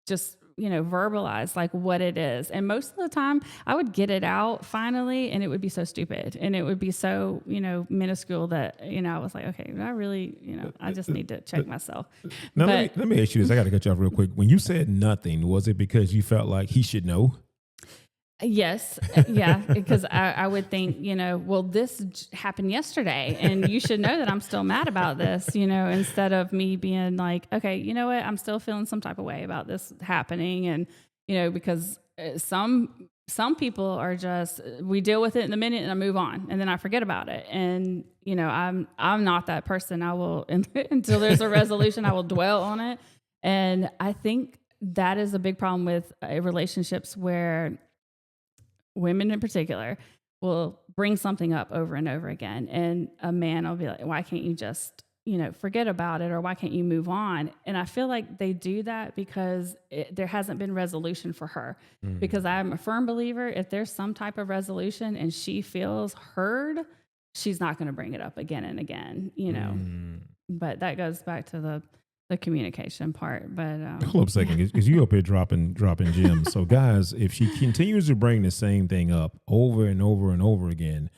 [SPEAKER 2] just, verbalize like what it is. And most of the time I would get it out finally, and it would be so stupid and it would be so, minuscule that, I was like, okay, I really, I just need to check myself.
[SPEAKER 1] Now, let me ask you this. I got to cut you off real quick. When you said nothing, was it because you felt like he should know?
[SPEAKER 2] Yes. Yeah. Because I would think, well, this happened yesterday and you should know that I'm still mad about this, instead of me being like, okay, you know what? I'm still feeling some type of way about this happening. And, because some people are just, we deal with it in a minute and I move on and then I forget about it. And, I'm not that person. I will, until there's a resolution, I will dwell on it. And I think that is a big problem with relationships where women in particular will bring something up over and over again. And a man will be like, why can't you just, forget about it? Or why can't you move on? And I feel like they do that because there hasn't been resolution for her. Because I'm a firm believer, if there's some type of resolution and she feels heard, she's not going to bring it up again and again, But that goes back to the the communication part. But
[SPEAKER 1] Hold up a second, because you up here dropping gems. So, guys, if she continues to bring the same thing up over and over and over again,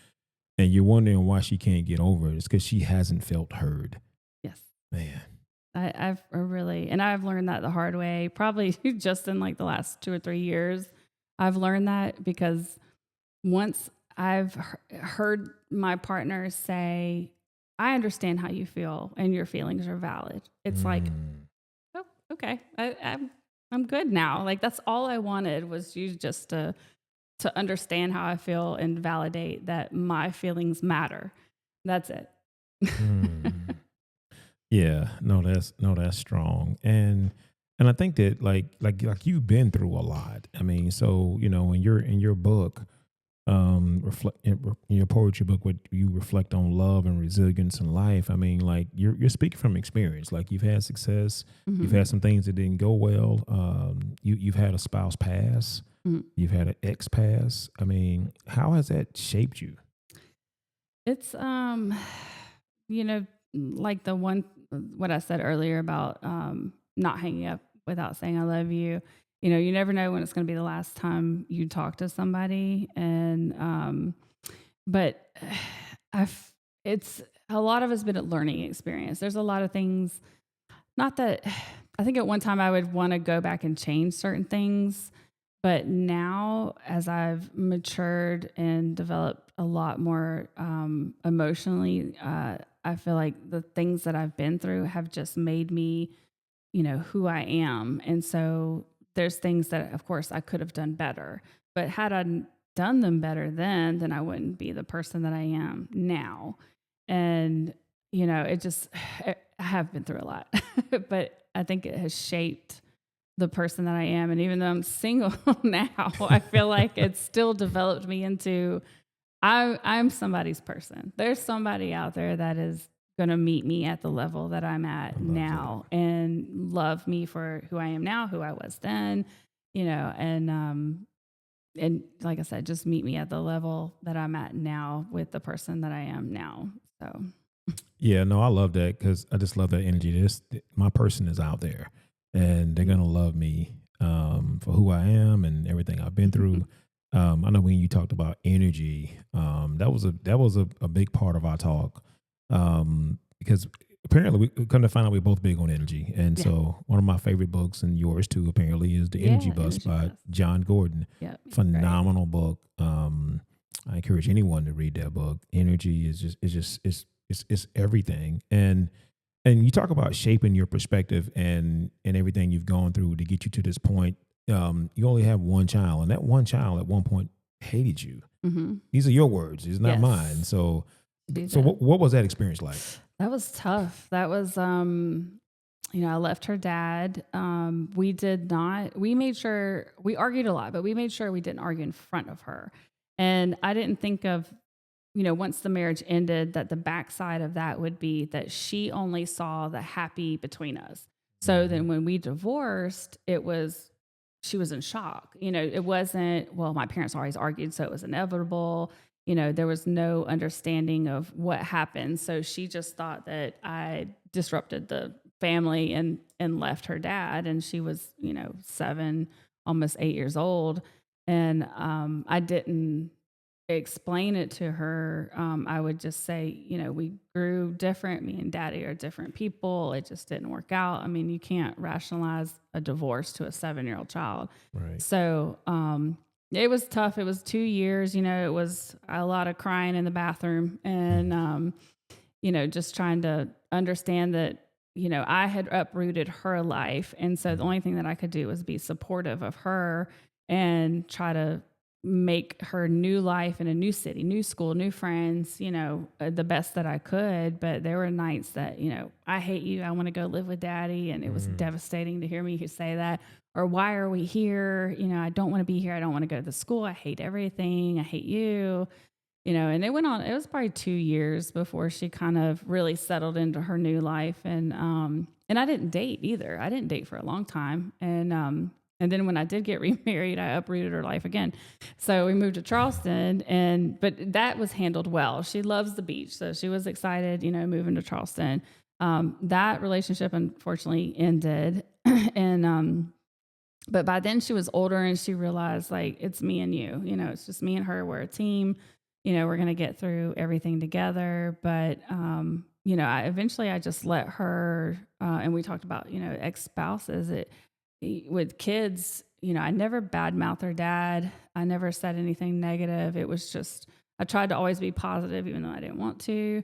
[SPEAKER 1] and you're wondering why she can't get over it, it's because she hasn't felt heard.
[SPEAKER 2] yes,
[SPEAKER 1] Man.
[SPEAKER 2] I've really, and I've learned that the hard way, probably just in like the last 2 or 3 years. I've learned that because once I've heard my partner say, I understand how you feel and your feelings are valid. It's like, oh, okay, I'm good now. Like that's all I wanted was you just to understand how I feel and validate that my feelings matter. That's it.
[SPEAKER 1] Yeah, that's strong, and I think that like you've been through a lot. I mean, so in your book, reflect in your poetry book, what you reflect on love and resilience in life. I mean, like you're speaking from experience. Like you've had success, you've had some things that didn't go well. You've had a spouse pass, you've had an ex pass. I mean, how has that shaped you?
[SPEAKER 2] It's like the one what I said earlier about not hanging up without saying I love you. You never know when it's going to be the last time you talk to somebody, and but it's a lot of it's been a learning experience. There's a lot of things. Not that I think at one time I would want to go back and change certain things, but now as I've matured and developed a lot more emotionally, I feel like the things that I've been through have just made me, who I am. And so there's things that, of course, I could have done better. But had I done them better then I wouldn't be the person that I am now. And, I have been through a lot, but I think it has shaped the person that I am. And even though I'm single now, I feel like it's still developed me into I'm somebody's person. There's somebody out there that is going to meet me at the level that I'm at now and love me for who I am now, who I was then, and like I said, just meet me at the level that I'm at now with the person that I am now. So.
[SPEAKER 1] Yeah, no, I love that because I just love that energy. My person is out there, and they're gonna love me for who I am and everything I've been through. I know when you talked about energy, that was a big part of our talk, because apparently we come to find out we're both big on energy, and so one of my favorite books, and yours too, apparently, is The Energy Bus by John Gordon.
[SPEAKER 2] Yeah,
[SPEAKER 1] phenomenal book. I encourage anyone to read that book. Energy is it's everything, and you talk about shaping your perspective and everything you've gone through to get you to this point. You only have one child, and that one child at one point hated you. These are your words; it's not mine. So what was that experience like?
[SPEAKER 2] That was tough. That was, I left her dad. We made sure we argued a lot, but we made sure we didn't argue in front of her. And I didn't think of, once the marriage ended, that the backside of that would be that she only saw the happy between us. So then when we divorced, she was in shock. It wasn't, well, my parents always argued, so it was inevitable. There was no understanding of what happened. So she just thought that I disrupted the family and left her dad. And she was, 7, almost 8 years old. And I didn't explain it to her. I would just say, we grew different. Me and daddy are different people. It just didn't work out. I mean, you can't rationalize a divorce to a 7-year-old child.
[SPEAKER 1] Right.
[SPEAKER 2] So it was tough. It was 2 years. It was a lot of crying in the bathroom and, just trying to understand that, I had uprooted her life. And so the only thing that I could do was be supportive of her and try to make her new life in a new city, new school, new friends, the best that I could. But there were nights that, I hate you. I want to go live with daddy. And it was devastating to hear me say that. Or why are we here? I don't want to be here. I don't want to go to the school. I hate everything. I hate you. And it went on, it was probably 2 years before she kind of really settled into her new life. And I didn't date either. I didn't date for a long time. And then when I did get remarried, I uprooted her life again. So we moved to Charleston, but that was handled well. She loves the beach, so she was excited, moving to Charleston. That relationship unfortunately ended. And, but by then she was older and she realized like, it's me and you, it's just me and her. We're a team, we're going to get through everything together. But, I just let her, and we talked about, ex-spouses with kids, I never badmouthed her dad. I never said anything negative. It was just, I tried to always be positive, even though I didn't want to.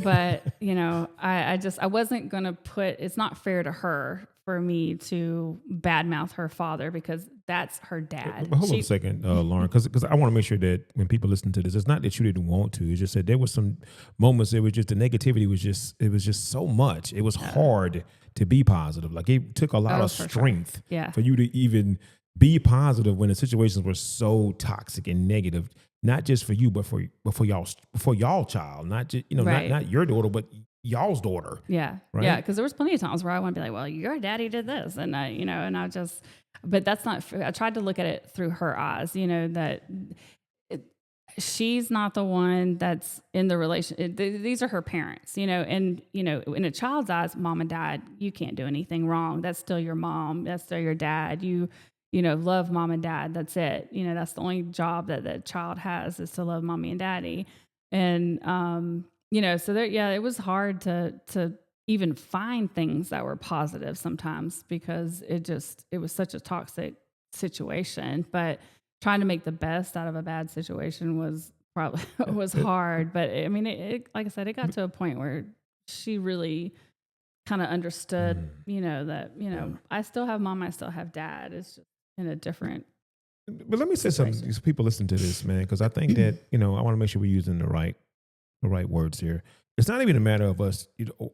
[SPEAKER 2] But, I wasn't going to it's not fair to her for me to badmouth her father because that's her dad.
[SPEAKER 1] But hold on a second, Lauren, because I want to make sure that when people listen to this, it's not that you didn't want to. It's just that there was some moments. It was just the negativity it was just so much. It was hard to be positive. Like it took a lot of strength for you to even be positive when the situations were so toxic and negative. Not just for you, but for y'all child. Not just not your daughter, but y'all's daughter.
[SPEAKER 2] Yeah. Right? Yeah. Because there was plenty of times where I want to be like, well, your daddy did this. And but that's not, I tried to look at it through her eyes, that she's not the one that's in the relation. These are her parents, and, in a child's eyes, mom and dad, you can't do anything wrong. That's still your mom. That's still your dad. You love mom and dad. That's it. That's the only job that the child has is to love mommy and daddy. And, so there, it was hard to even find things that were positive sometimes because it was such a toxic situation, but trying to make the best out of a bad situation was probably was hard. But I mean, it like I said, it got to a point where she really kind of understood, that, I still have mom, I still have dad. It's just in a different.
[SPEAKER 1] But let me say something. These people listen to this, man, because I think that, I want to make sure we're using the right words here. It's not even a matter of us,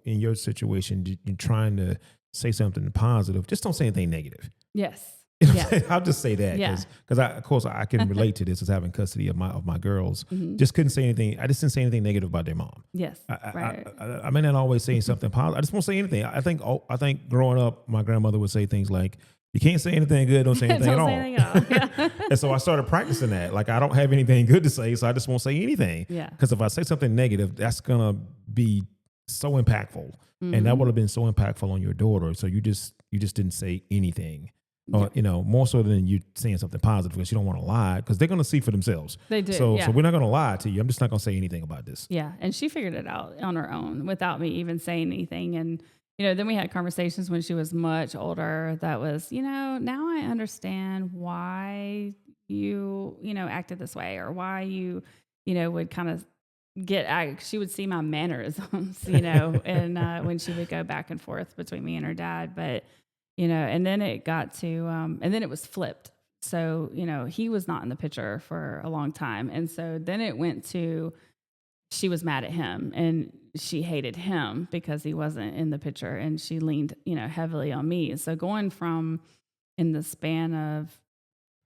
[SPEAKER 1] in your situation, you're trying to say something positive. Just don't say anything negative.
[SPEAKER 2] Yes.
[SPEAKER 1] Yeah. I'll just say that because of course I can relate to this as having custody of my girls. Mm-hmm. Just couldn't say anything. I just didn't say anything negative about their mom.
[SPEAKER 2] Yes.
[SPEAKER 1] I may not always say something positive. I just won't say anything. I think growing up, my grandmother would say things like, you can't say anything good, don't say anything at all. And so I started practicing that. Like, I don't have anything good to say, so I just won't say anything.
[SPEAKER 2] Yeah.
[SPEAKER 1] Because if I say something negative, that's going to be so impactful. Mm-hmm. And that would have been so impactful on your daughter. So you just didn't say anything. Or, more so than you saying something positive because you don't want to lie because they're going to see for themselves.
[SPEAKER 2] They do.
[SPEAKER 1] So we're not going to lie to you. I'm just not going to say anything about this.
[SPEAKER 2] Yeah. And she figured it out on her own without me even saying anything. And then we had conversations when she was much older that was, now I understand why you, acted this way or why you, would kind of she would see my mannerisms, and when she would go back and forth between me and her dad. But, and then it got to, and then it was flipped. So, he was not in the picture for a long time. And so then it went to, she was mad at him and she hated him because he wasn't in the picture and she leaned, heavily on me. So going from in the span of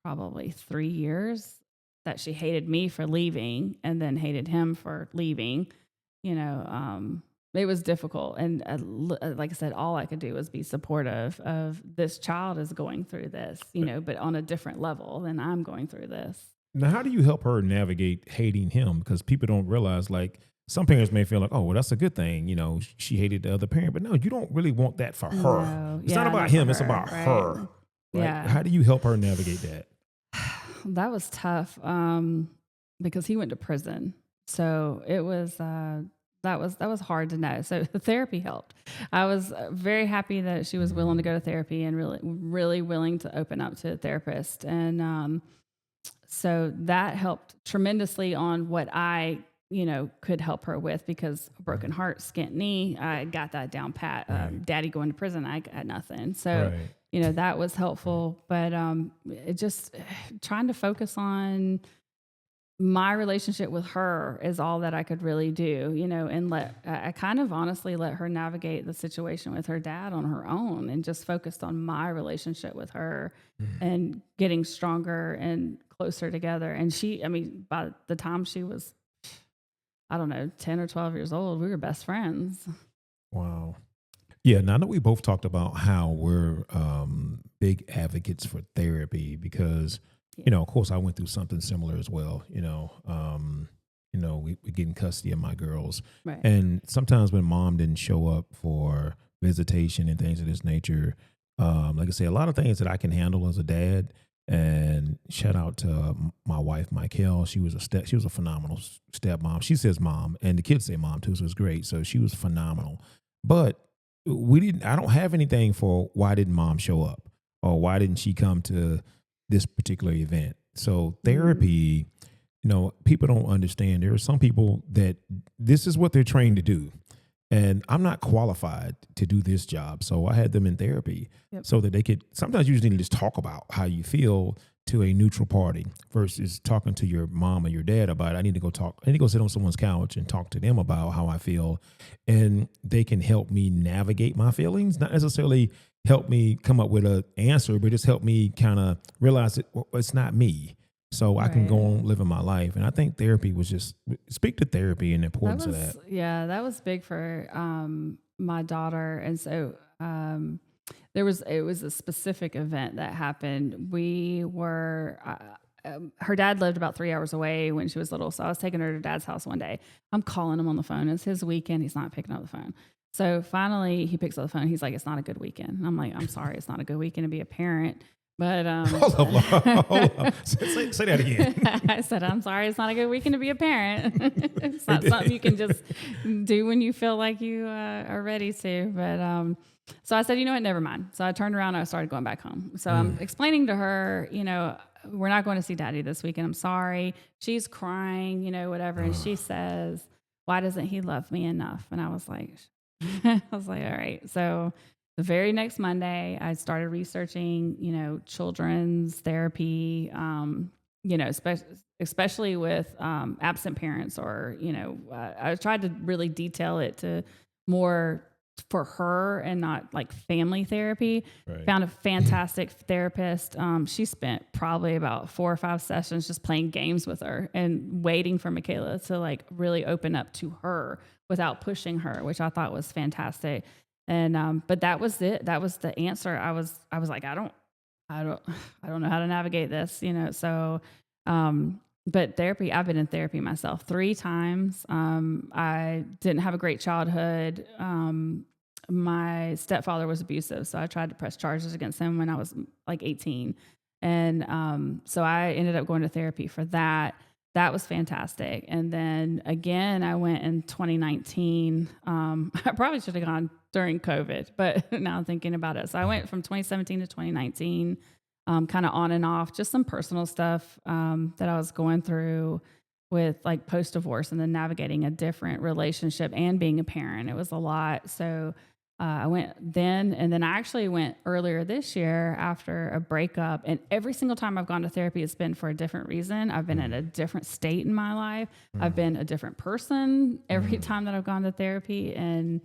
[SPEAKER 2] probably 3 years that she hated me for leaving and then hated him for leaving, it was difficult. And like I said, all I could do was be supportive of this child is going through this, but on a different level than I'm going through this.
[SPEAKER 1] Now, how do you help her navigate hating him? Because people don't realize, like, some parents may feel like, oh, well, that's a good thing. She hated the other parent. But no, you don't really want that for her.
[SPEAKER 2] No,
[SPEAKER 1] it's not about him. It's about her. Right?
[SPEAKER 2] Yeah.
[SPEAKER 1] How do you help her navigate that?
[SPEAKER 2] That was tough because he went to prison. So it was that was hard to know. So the therapy helped. I was very happy that she was willing to go to therapy and really, really willing to open up to a therapist. And so that helped tremendously on what I, could help her with because a broken heart, skint knee, I got that down pat. Daddy going to prison, I got nothing. So, that was helpful. But it just trying to focus on my relationship with her is all that I could really do, and I kind of honestly let her navigate the situation with her dad on her own and just focused on my relationship with her and getting stronger and closer together. And by the time she was, 10 or 12 years old, we were best friends.
[SPEAKER 1] Wow. Yeah. Now I know we both talked about how we're big advocates for therapy because, of course I went through something similar as well, we're getting custody of my girls.
[SPEAKER 2] Right.
[SPEAKER 1] And sometimes when mom didn't show up for visitation and things of this nature, like I say, a lot of things that I can handle as a dad. And shout out to my wife, Michael. She was a phenomenal stepmom. She says mom, and the kids say mom too, so it's great. So she was phenomenal. But I don't have anything for why didn't mom show up or why didn't she come to this particular event. So therapy, people don't understand. There are some people that this is what they're trained to do. And I'm not qualified to do this job. So I had them in therapy so that they could, sometimes you just need to just talk about how you feel to a neutral party versus talking to your mom or your dad about, I need to go sit on someone's couch and talk to them about how I feel. And they can help me navigate my feelings, not necessarily help me come up with an answer, but just help me kind of realize that it's not me. So I can go on living my life. And I think therapy was just, speak to therapy and the importance of that.
[SPEAKER 2] Yeah, that was big for my daughter. And so it was a specific event that happened. We were, her dad lived about 3 hours away when she was little. So I was taking her to dad's house one day. I'm calling him on the phone. It's his weekend. He's not picking up the phone. So finally he picks up the phone. He's like, it's not a good weekend. And I'm like, I'm sorry. It's not a good weekend to be a parent. But
[SPEAKER 1] hold up. Say that again.
[SPEAKER 2] I said, I'm sorry, it's not a good weekend to be a parent. It's not something you can just do when you feel like you are ready to. But so I said, you know what, never mind. So I turned around and I started going back home. So I'm explaining to her, we're not going to see daddy this weekend. I'm sorry. She's crying, whatever. And she says, why doesn't he love me enough? And I was like, all right. So the very next Monday, I started researching, children's therapy, especially with absent parents or, I tried to really detail it to more for her and not like family therapy. Right. Found a fantastic therapist. She spent probably about 4 or 5 sessions just playing games with her and waiting for Michaela to like really open up to her without pushing her, which I thought was fantastic. And, but that was it. That was the answer. I was like, I don't know how to navigate this, so, but therapy, I've been in therapy myself 3 times. I didn't have a great childhood. My stepfather was abusive, so I tried to press charges against him when I was like 18. And, so I ended up going to therapy for that. That was fantastic. And then again, I went in 2019. I probably should have gone during COVID, but now I'm thinking about it. So I went from 2017 to 2019, kind of on and off, just some personal stuff that I was going through with like post-divorce and then navigating a different relationship and being a parent. It was a lot. So I went then, and then I actually went earlier this year after a breakup. And every single time I've gone to therapy, it's been for a different reason. I've been at a different state in my life. I've been a different person every time that I've gone to therapy. And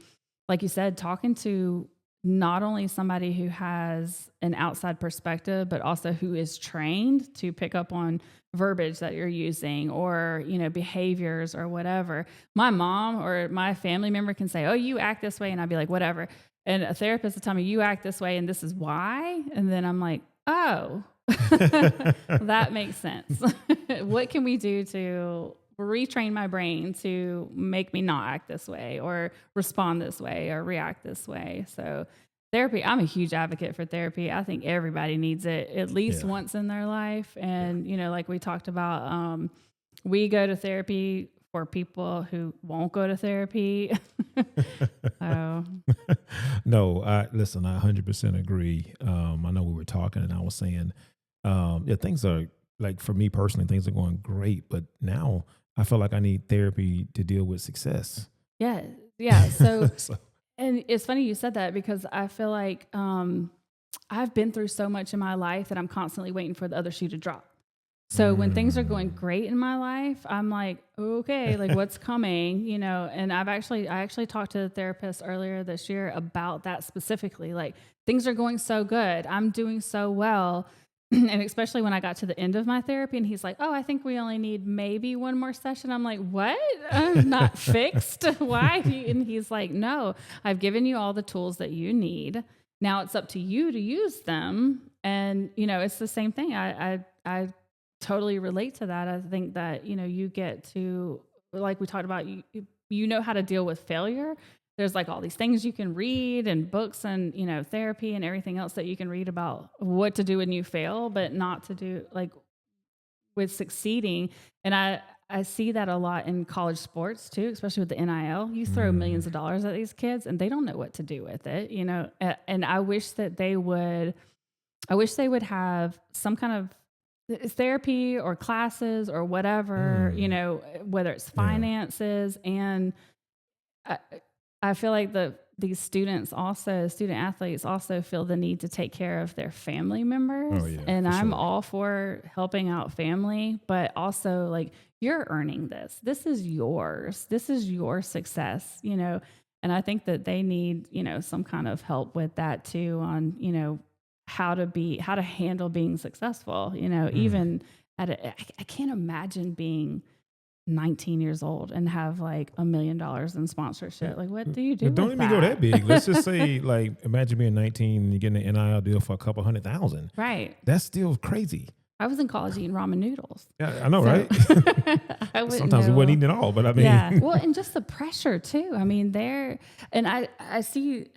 [SPEAKER 2] like you said, talking to not only somebody who has an outside perspective, but also who is trained to pick up on verbiage that you're using or, behaviors or whatever. My mom or my family member can say, oh, you act this way. And I'd be like, whatever. And a therapist will tell me, you act this way and this is why. And then I'm like, oh, that makes sense. What can we do to retrain my brain to make me not act this way or respond this way or react this way? So therapy, I'm a huge advocate for therapy. I think everybody needs it at least once in their life. And, like we talked about, we go to therapy for people who won't go to therapy. So.
[SPEAKER 1] No, listen, I 100% agree. I know we were talking and I was saying, things are like, for me personally, things are going great, but now I feel like I need therapy to deal with success.
[SPEAKER 2] Yeah. Yeah. So and it's funny you said that because I feel like I've been through so much in my life that I'm constantly waiting for the other shoe to drop. So when things are going great in my life, I'm like, okay, like what's coming, and I actually talked to the therapist earlier this year about that specifically. Like things are going so good. I'm doing so well. And especially when I got to the end of my therapy and he's like, oh, I think we only need maybe one more session. I'm like, what? I'm not fixed. Why? And he's like, no, I've given you all the tools that you need. Now it's up to you to use them. And, it's the same thing. I totally relate to that. I think that, you get to like we talked about, you know how to deal with failure. There's like all these things you can read and books and, you know, therapy and everything else that you can read about what to do when you fail, but not to do like with succeeding. And I see that a lot in college sports too, especially with the NIL. You throw millions of dollars at these kids and they don't know what to do with it, you know? And I wish that they would have some kind of therapy or classes or whatever, you know, whether it's finances. And I feel like these student athletes also feel the need to take care of their family members. And I'm all for helping out family, but also like, you're earning this. This is yours. This is your success, you know? And I think that they need, you know, some kind of help with that too, on, you know, how to handle being successful, you know, even I can't imagine being 19 years old and have like $1 million in sponsorship. Like, what do you do?
[SPEAKER 1] Don't even go that big. Let's just say, like, imagine being 19 and you're getting an NIL deal for a couple $100,000.
[SPEAKER 2] Right.
[SPEAKER 1] That's still crazy.
[SPEAKER 2] I was in college eating ramen noodles.
[SPEAKER 1] Yeah, I know, right? Sometimes we wasn't eating at all, but I mean,
[SPEAKER 2] yeah. Well, and just the pressure too. I mean, I see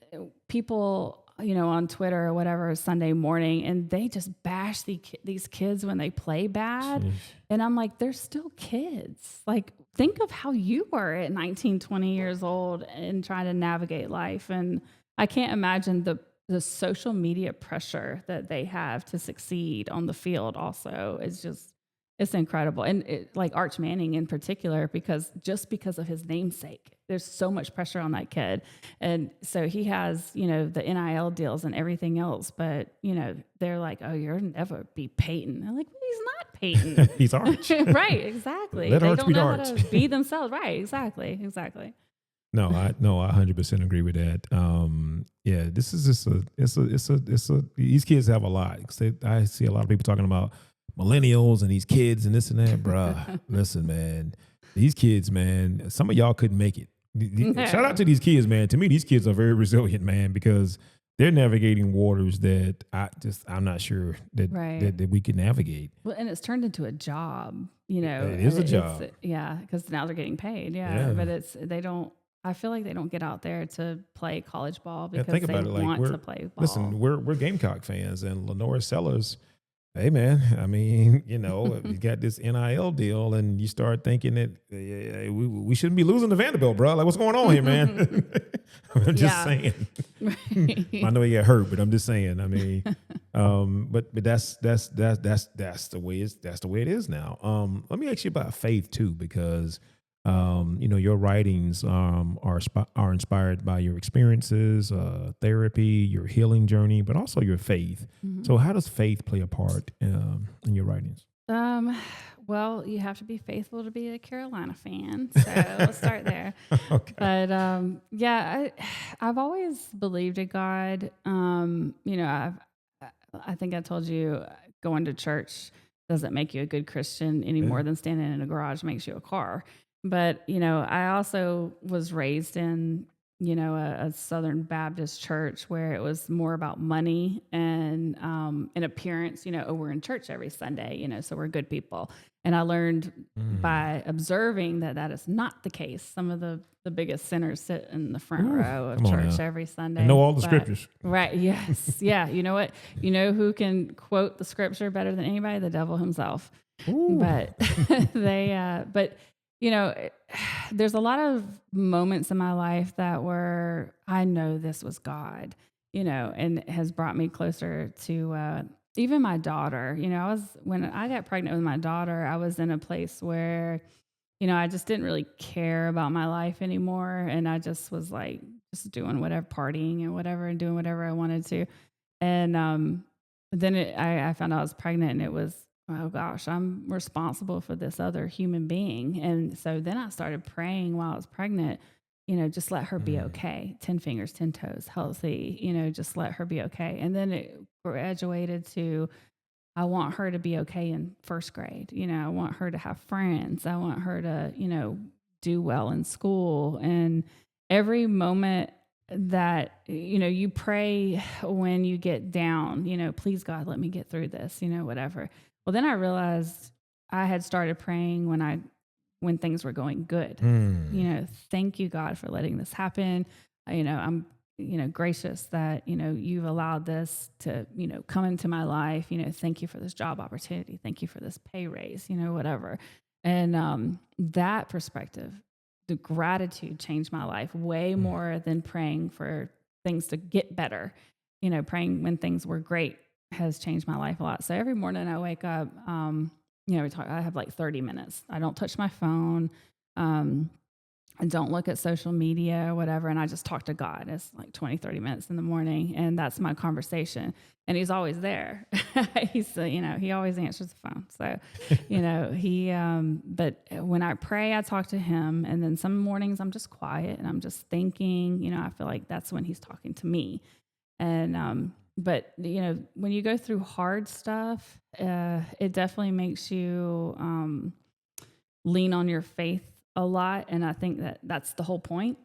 [SPEAKER 2] people, you know, on Twitter or whatever Sunday morning, and they just bash these kids when they play bad. Jeez. And I'm like, they're still kids. Like, think of how you were at 19, 20 years old and trying to navigate life. And I can't imagine the social media pressure that they have to succeed on the field also is just, it's incredible. And like Arch Manning in particular, because of his namesake, there's so much pressure on that kid. And so he has, you know, the NIL deals and everything else, but, you know, they're like, oh, you'll never be Peyton. I'm like, well, he's not Peyton.
[SPEAKER 1] He's Arch.
[SPEAKER 2] Right, exactly.
[SPEAKER 1] Let
[SPEAKER 2] they
[SPEAKER 1] Arch
[SPEAKER 2] don't
[SPEAKER 1] be
[SPEAKER 2] know
[SPEAKER 1] Arch.
[SPEAKER 2] how to be themselves. Right, exactly.
[SPEAKER 1] No, I 100% agree with that. Yeah, this is just these kids have a lot. I see a lot of people talking about millennials and these kids and this and that, bruh. Listen, man, these kids, man, some of y'all couldn't make it. Shout out to these kids, man. To me, these kids are very resilient, man, because they're navigating waters that I'm not sure that we can navigate.
[SPEAKER 2] Well, and it's turned into a job, you know.
[SPEAKER 1] It is a job.
[SPEAKER 2] Yeah, because now they're getting paid. Yeah, but I feel like they don't get out there to play college ball because they want to play ball.
[SPEAKER 1] Listen, we're Gamecock fans, and Lenore Sellers. Hey man, I mean, you know, you got this NIL deal, and you start thinking that we shouldn't be losing to Vanderbilt, bro. Like, what's going on here, man? I'm just saying. I know he got hurt, but I'm just saying. I mean, but that's the way it is now. Let me ask you about faith too, because you know, your writings are inspired by your experiences, therapy, your healing journey, but also your faith. Mm-hmm. So how does faith play a part in your writings?
[SPEAKER 2] Well, you have to be faithful to be a Carolina fan. So let's start there. Okay. But yeah, I've always believed in God. You know, I think I told you going to church doesn't make you a good Christian any more than standing in a garage makes you a car. But, you know, I also was raised in, you know, a Southern Baptist church where it was more about money and an appearance, you know, oh, we're in church every Sunday, you know, so we're good people. And I learned by observing that is not the case. Some of the biggest sinners sit in the front row of church every Sunday.
[SPEAKER 1] And know all the scriptures.
[SPEAKER 2] Right, yes. Yeah, you know what? You know who can quote the scripture better than anybody? The devil himself. Ooh. But but you know, there's a lot of moments in my life that were, I know this was God, you know, and it has brought me closer to even my daughter. You know, when I got pregnant with my daughter, I was in a place where, you know, I just didn't really care about my life anymore. And I just was like, just doing whatever, partying and whatever, and doing whatever I wanted to. And then I found out I was pregnant, and it was, oh gosh, I'm responsible for this other human being. And so then I started praying while I was pregnant, you know, just let her be okay. 10 fingers, 10 toes, healthy, you know, just let her be okay. And then it graduated to, I want her to be okay in first grade. You know, I want her to have friends. I want her to, you know, do well in school. And every moment that, you know, you pray when you get down, you know, please God, let me get through this, you know, whatever. Well, then I realized I had started praying when I when things were going good. Thank you, God, for letting this happen. I'm, gracious that, you've allowed this to, come into my life. Thank you for this job opportunity. Thank you for this pay raise, whatever. And that perspective, the gratitude changed my life way more than praying for things to get better. Praying when things were great has changed my life a lot. So every morning I wake up, I have like 30 minutes. I don't touch my phone. I don't look at social media or whatever. And I just talk to God. It's like 20, 30 minutes in the morning. And that's my conversation. And he's always there. He always answers the phone. So, but when I pray, I talk to him. And then some mornings I'm just quiet and I'm just thinking, I feel like that's when he's talking to me. And, but when you go through hard stuff, it definitely makes you, lean on your faith a lot. And I think that that's the whole point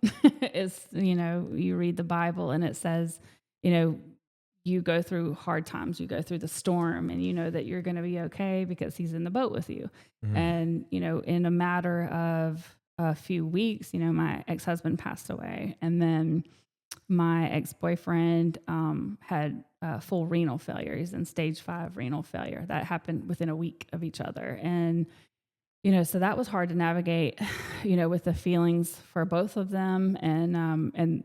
[SPEAKER 2] is, you read the Bible and it says, you go through hard times, you go through the storm and you know that you're going to be okay because he's in the boat with you. Mm-hmm. And, in a matter of a few weeks, my ex-husband passed away. And then my ex-boyfriend had full renal failure. He's in stage 5 renal failure. That happened within a week of each other. And so that was hard to navigate, with the feelings for both of them. And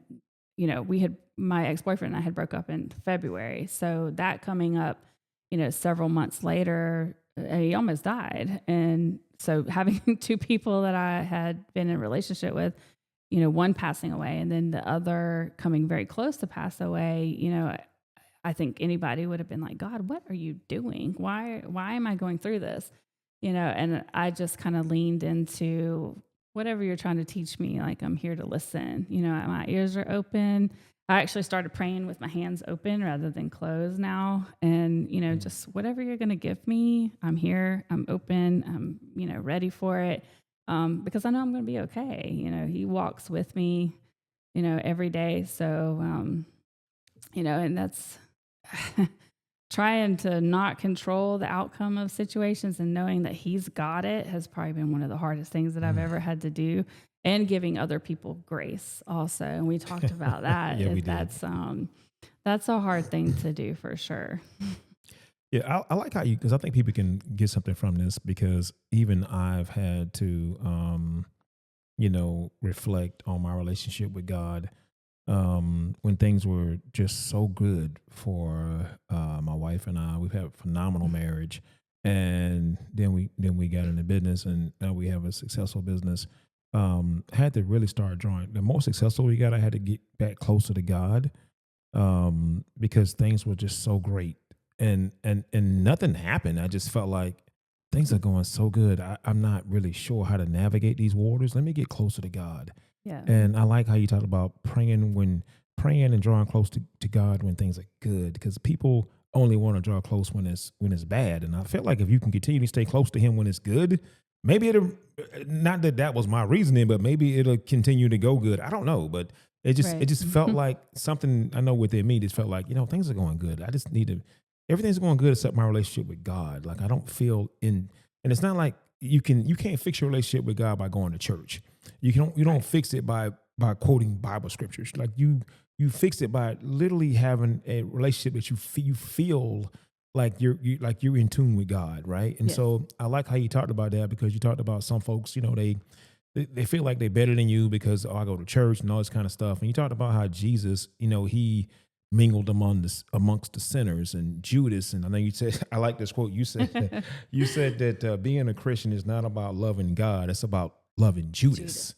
[SPEAKER 2] my ex-boyfriend and I had broke up in February. So that coming up, several months later, he almost died. And so having 2 people that I had been in a relationship with, one passing away and then the other coming very close to pass away, I think anybody would have been like, God, what are you doing? Why am I going through this? And I just kind of leaned into whatever you're trying to teach me. Like, I'm here to listen. My ears are open. I actually started praying with my hands open rather than closed now. And, just whatever you're going to give me, I'm here. I'm open. I'm, ready for it. Because I know I'm going to be okay. He walks with me, every day. So, and that's trying to not control the outcome of situations and knowing that he's got it has probably been one of the hardest things that I've ever had to do, and giving other people grace also. And we talked about that.
[SPEAKER 1] Yeah, we did.
[SPEAKER 2] That's a hard thing to do for sure.
[SPEAKER 1] Yeah, I like how because I think people can get something from this, because even I've had to, reflect on my relationship with God. When things were just so good for my wife and I. We've had a phenomenal marriage, and then we got into business, and now we have a successful business. Had to really start drawing. The more successful we got, I had to get back closer to God, because things were just so great, and nothing happened. I just felt like things are going so good. I'm not really sure how to navigate these waters. Let me get closer to God.
[SPEAKER 2] Yeah.
[SPEAKER 1] And I like how you talked about praying and drawing close to God when things are good, because people only want to draw close when it's bad. And I feel like if you can continue to stay close to him when it's good, maybe it'll, not that was my reasoning, but maybe it'll continue to go good. I don't know, but it just felt like something, I know within me, just felt like, things are going good. I just need to, everything's going good except my relationship with God. Like, I don't feel and it's not like you can't fix your relationship with God by going to church. You don't fix it by quoting Bible scriptures. Like, you fix it by literally having a relationship that you feel like you're in tune with God, right? And so I like how you talked about that, because you talked about some folks, they feel like they're better than you because I go to church and all this kind of stuff. And you talked about how Jesus, he mingled amongst the sinners, and Judas. And I know you said, I like this quote. You said that being a Christian is not about loving God. It's about loving Judas.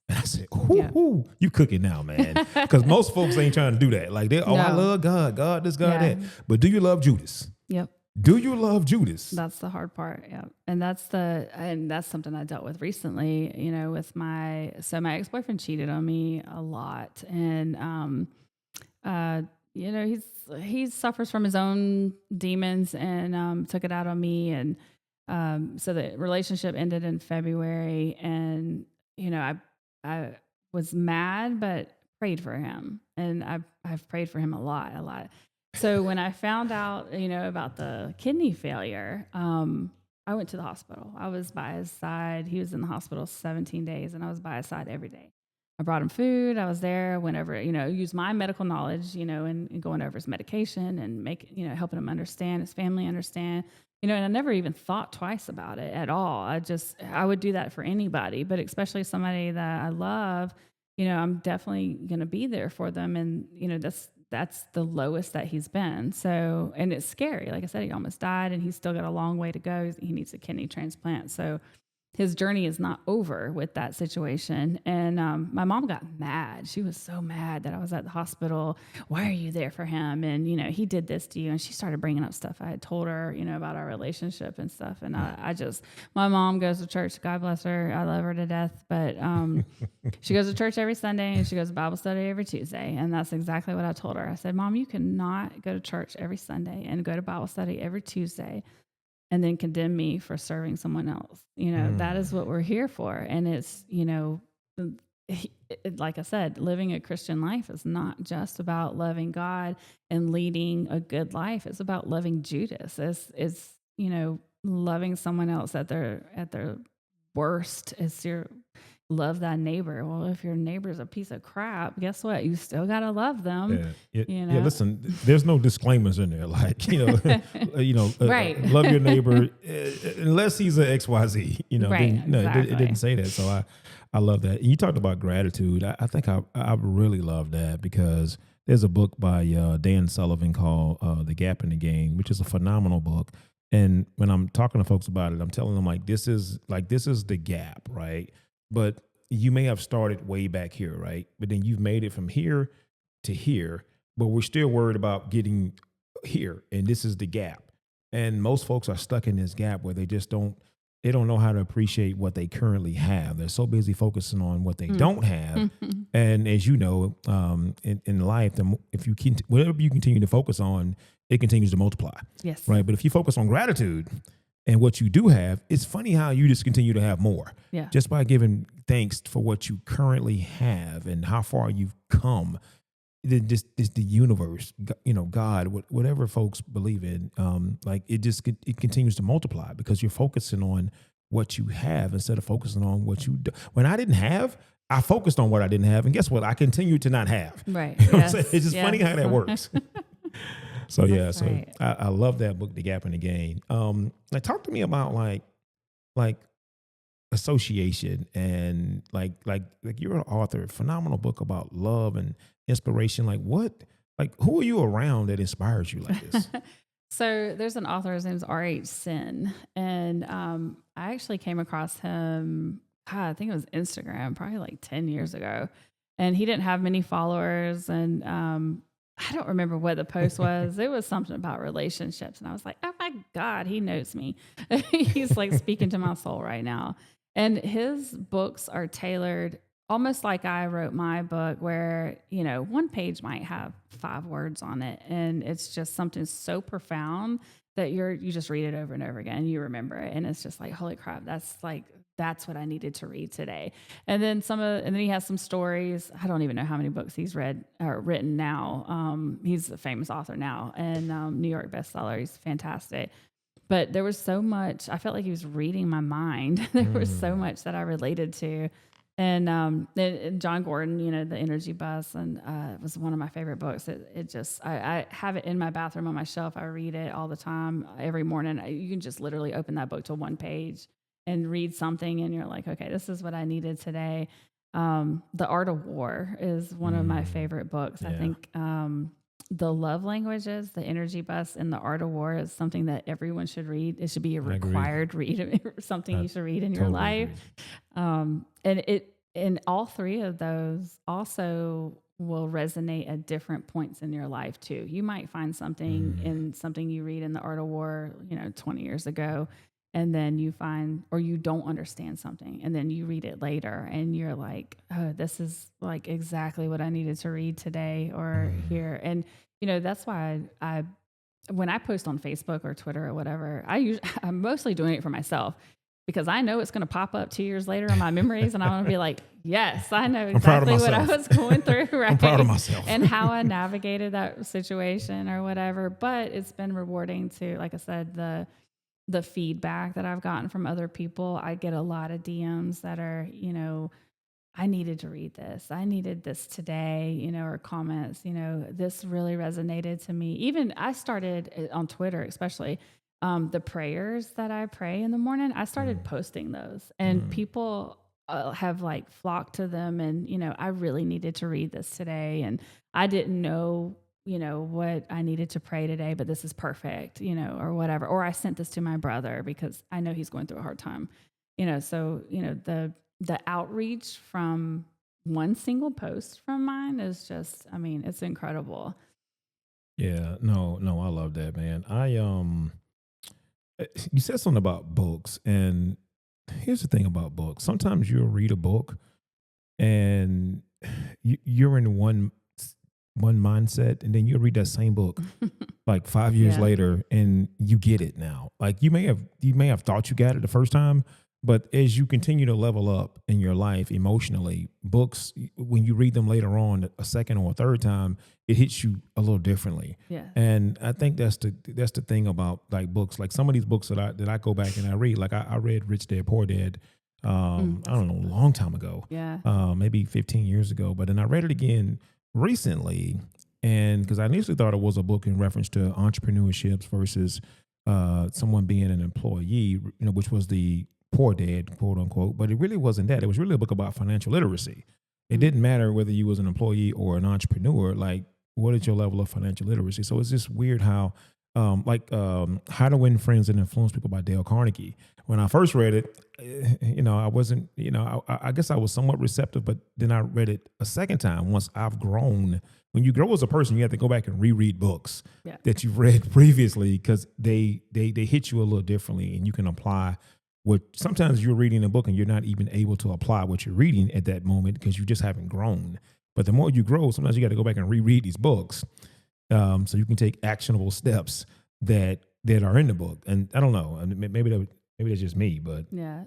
[SPEAKER 1] And I said, ooh, you cooking now, man. Because most folks ain't trying to do that. Like, I love God. God this, God that. But do you love Judas?
[SPEAKER 2] Yep.
[SPEAKER 1] Do you love Judas?
[SPEAKER 2] That's the hard part. Yeah. And that's something I dealt with recently, with my ex-boyfriend cheated on me a lot. And, he suffers from his own demons and took it out on me. And so the relationship ended in February, and I was mad, but prayed for him, and I've prayed for him a lot. So when I found out, about the kidney failure, I went to the hospital. I was by his side. He was in the hospital 17 days, and I was by his side every day. I brought him food. I was there whenever, used my medical knowledge, and going over his medication and helping him understand, his family understand, and I never even thought twice about it at all. I would do that for anybody, but especially somebody that I love, I'm definitely going to be there for them. And, that's the lowest that he's been. So, and it's scary. Like I said, he almost died and he's still got a long way to go. He needs a kidney transplant. So his journey is not over with that situation. And my mom got mad. She was so mad that I was at the hospital. Why are you there for him? And, he did this to you. And she started bringing up stuff I had told her, about our relationship and stuff. And my mom goes to church. God bless her. I love her to death. But she goes to church every Sunday and she goes to Bible study every Tuesday. And that's exactly what I told her. I said, Mom, you cannot go to church every Sunday and go to Bible study every Tuesday and then condemn me for serving someone else. That is what we're here for. And it's, like I said, living a Christian life is not just about loving God and leading a good life. It's about loving Judas. It's loving someone else at their worst. It's love that neighbor. Well, if your neighbor's a piece of crap, guess what? You still got to love them.
[SPEAKER 1] Yeah, listen, there's no disclaimers in there. Like,
[SPEAKER 2] right.
[SPEAKER 1] Love your neighbor unless he's an XYZ,
[SPEAKER 2] Right, exactly.
[SPEAKER 1] It didn't say that. So I love that. And you talked about gratitude. I think I really love that because there's a book by Dan Sullivan called The Gap in the Game, which is a phenomenal book. And when I'm talking to folks about it, I'm telling them this is the gap, right? But you may have started way back here, right? But then you've made it from here to here, but we're still worried about getting here. And this is the gap. And most folks are stuck in this gap where they don't know how to appreciate what they currently have. They're so busy focusing on what they don't have. And as you know, in life, whatever you continue to focus on, it continues to multiply.
[SPEAKER 2] Yes.
[SPEAKER 1] Right. But if you focus on gratitude and what you do have, it's funny how you just continue to have more.
[SPEAKER 2] Yeah.
[SPEAKER 1] Just by giving thanks for what you currently have and how far you've come. This the universe, God, whatever folks believe in, it continues to multiply because you're focusing on what you have instead of focusing on what you do. When I didn't have, I focused on what I didn't have, and guess what? I continued to not have.
[SPEAKER 2] Right.
[SPEAKER 1] You know what I'm saying? It's just funny how that works. So
[SPEAKER 2] That's right.
[SPEAKER 1] I love that book, The Gap in the Game. Talk to me about like association and like you're an author, phenomenal book about love and inspiration. Who are you around that inspires you like this?
[SPEAKER 2] So there's an author, his name's R.H. Sin. And I actually came across him, I think it was Instagram, probably like 10 years ago. And he didn't have many followers. And I don't remember what the post was. It was something about relationships. And I was like, oh my God, he knows me. He's like speaking to my soul right now. And his books are tailored almost like I wrote my book where, one page might have 5 words on it. And it's just something so profound that you just read it over and over again. You remember it. And it's just like, holy crap, that's what I needed to read today. And then and then he has some stories. I don't even know how many books he's read or written now. He's a famous author now and New York bestseller. He's fantastic. But there was so much, I felt like he was reading my mind. There was so much that I related to. And John Gordon, the Energy Bus, and it was one of my favorite books. I have it in my bathroom on my shelf. I read it all the time, every morning. You can just literally open that book to one page and read something, and you're like, okay, this is what I needed today. The Art of War is one of my favorite books. Yeah. I think the love languages, the Energy Bus, and the Art of War is something that everyone should read. It should be a required read, something you should read in your life. And all 3 of those also will resonate at different points in your life too. You might find something in something you read in the Art of War, 20 years ago, and then you find, or you don't understand something, and then you read it later and you're like, oh, this is like exactly what I needed to read today or here. And, that's why when I post on Facebook or Twitter or whatever, I'm mostly doing it for myself because I know it's going to pop up 2 years later in my memories. And I want to be like, yes, I know exactly what I was going through. Right?
[SPEAKER 1] I'm proud of myself.
[SPEAKER 2] And how I navigated that situation or whatever. But it's been rewarding to, like I said, the the feedback that I've gotten from other people. I get a lot of DMs that are, I needed to read this. I needed this today, or comments, this really resonated to me. Even I started on Twitter, especially the prayers that I pray in the morning. I started posting those, and people have like flocked to them. And, I really needed to read this today. And I didn't know, what I needed to pray today, but this is perfect, or whatever. Or I sent this to my brother because I know he's going through a hard time, so, the outreach from one single post from mine is just, it's incredible.
[SPEAKER 1] Yeah, no, I love that, man. You said something about books, and here's the thing about books. Sometimes you'll read a book and you're in one mindset, and then you'll read that same book like 5 years later and you get it now. Like you may have thought you got it the first time, but as you continue to level up in your life emotionally, books, when you read them later on a second or a third time, it hits you a little differently.
[SPEAKER 2] Yeah.
[SPEAKER 1] And I think that's the thing about like books. Like some of these books that I go back and I read, like I read Rich Dad Poor Dad, I don't know, a long time ago.
[SPEAKER 2] Yeah.
[SPEAKER 1] Maybe 15 years ago. But then I read it again recently, and because I initially thought it was a book in reference to entrepreneurships versus someone being an employee, which was the Poor Dad, quote unquote, but it really wasn't that. It was really a book about financial literacy. It didn't matter whether you was an employee or an entrepreneur, like what is your level of financial literacy? So it's just weird how, How to Win Friends and Influence People by Dale Carnegie. When I first read it, I wasn't, I guess I was somewhat receptive, but then I read it a second time once I've grown. When you grow as a person, you have to go back and reread books that you've read previously because they hit you a little differently, and you can apply what sometimes you're reading a book and you're not even able to apply what you're reading at that moment because you just haven't grown. But the more you grow, sometimes you got to go back and reread these books so you can take actionable steps that are in the book. And I don't know, maybe that's just me, but
[SPEAKER 2] yeah,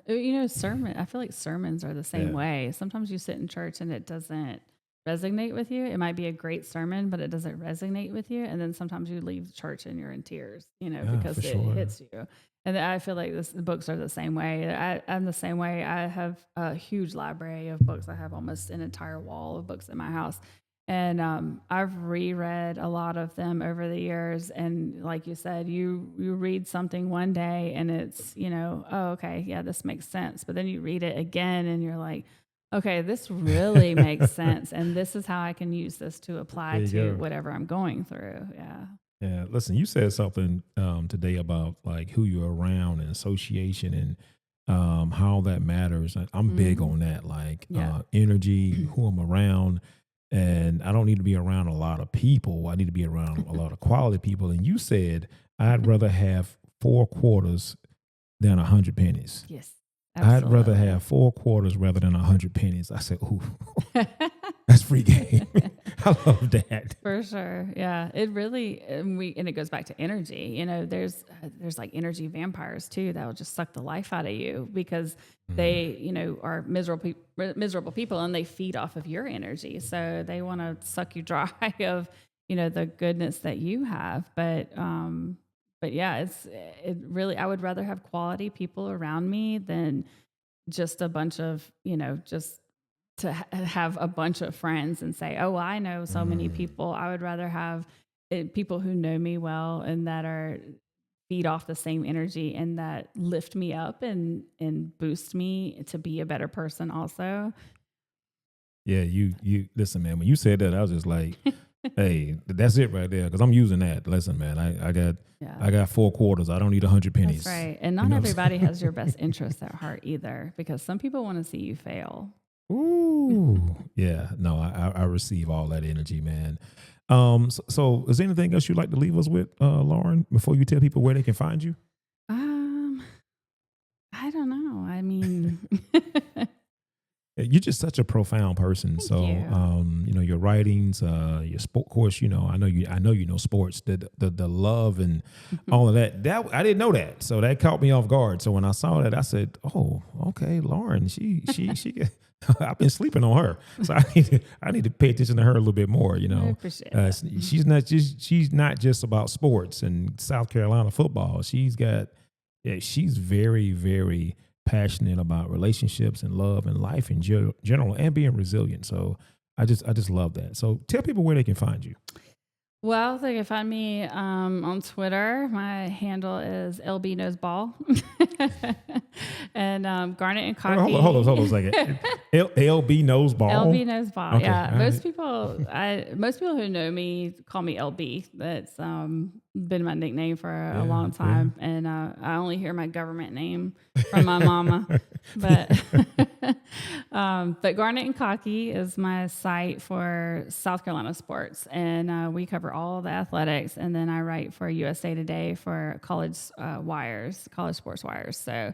[SPEAKER 2] sermon. I feel like sermons are the same way. Sometimes you sit in church and it doesn't resonate with you. It might be a great sermon, but it doesn't resonate with you. And then sometimes you leave church and you're in tears, because it hits you. And I feel like the books are the same way. I'm the same way. I have a huge library of books. I have almost an entire wall of books in my house. And I've reread a lot of them over the years. And like you said, you read something one day and it's, oh, okay, yeah, this makes sense. But then you read it again and you're like, okay, this really makes sense. And this is how I can use this to apply to whatever I'm going through. Yeah.
[SPEAKER 1] Yeah, listen, you said something today about like who you're around and association and how that matters. I'm big on that, like energy, who I'm around. And I don't need to be around a lot of people. I need to be around a lot of quality people. And you said, I'd rather have 4 quarters than 100 pennies.
[SPEAKER 2] Yes. Absolutely.
[SPEAKER 1] I'd rather have 4 quarters rather than 100 pennies. I said, ooh, that's free game. I love that.
[SPEAKER 2] For sure. Yeah. It really, and it goes back to energy. There's like energy vampires too that will just suck the life out of you because they, are miserable people and they feed off of your energy. So they want to suck you dry of, the goodness that you have. But yeah, it really, I would rather have quality people around me than just a bunch of, just to have a bunch of friends and say, oh, I know so many people. I would rather have people who know me well and that feed off the same energy and that lift me up and boost me to be a better person also.
[SPEAKER 1] Yeah, you listen, man, when you said that, I was just like, hey, that's it right there. Cause I'm using that. Listen, man, I got 4 quarters. I don't need 100 pennies.
[SPEAKER 2] That's right. And not everybody has your best interests at heart either, because some people want to see you fail.
[SPEAKER 1] Ooh, yeah. No, I receive all that energy, man. So is there anything else you'd like to leave us with, Lauren, before you tell people where they can find you?
[SPEAKER 2] I don't know. I mean,
[SPEAKER 1] you're just such a profound person. So, your writings, your sport course, I know you know sports, the love and all of that I didn't know that. So that caught me off guard. So when I saw that, I said, oh, okay, Lauren, she I've been sleeping on her. So I need to pay attention to her a little bit more,
[SPEAKER 2] I appreciate that.
[SPEAKER 1] She's not just about sports and South Carolina football. She's got Yeah, she's very, very passionate about relationships and love and life in general and being resilient. So I just love that. So tell people where they can find you.
[SPEAKER 2] Well, they can find me on Twitter. My handle is LB Knows Ball. And Garnet and Cocky.
[SPEAKER 1] Hold on a second. LB Knows Ball.
[SPEAKER 2] LB Knows Ball.
[SPEAKER 1] Okay,
[SPEAKER 2] Yeah,
[SPEAKER 1] all
[SPEAKER 2] most
[SPEAKER 1] right.
[SPEAKER 2] people who know me call me LB. That's been my nickname for a long
[SPEAKER 1] yeah.
[SPEAKER 2] time, and I only hear my government name from my mama. But but Garnet and Cocky is my site for South Carolina sports, and we cover all the athletics. And then I write for USA Today for college sports wires. So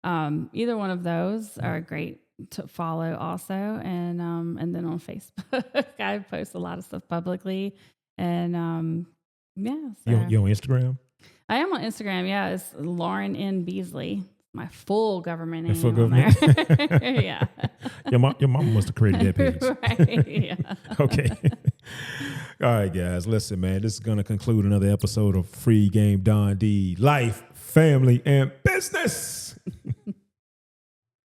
[SPEAKER 2] either one of those are great to follow also, and then on Facebook I post a lot of stuff publicly, and yeah. So
[SPEAKER 1] You on Instagram?
[SPEAKER 2] I am on Instagram. Yeah, it's Lauren N. Beasley. My full government name.
[SPEAKER 1] Full
[SPEAKER 2] on
[SPEAKER 1] government?
[SPEAKER 2] there. Yeah.
[SPEAKER 1] Your mom must have created that page.
[SPEAKER 2] Right. Yeah.
[SPEAKER 1] Okay. All right, guys. Listen, man. This is gonna conclude another episode of Free Game Don D. Life, Family, and Business.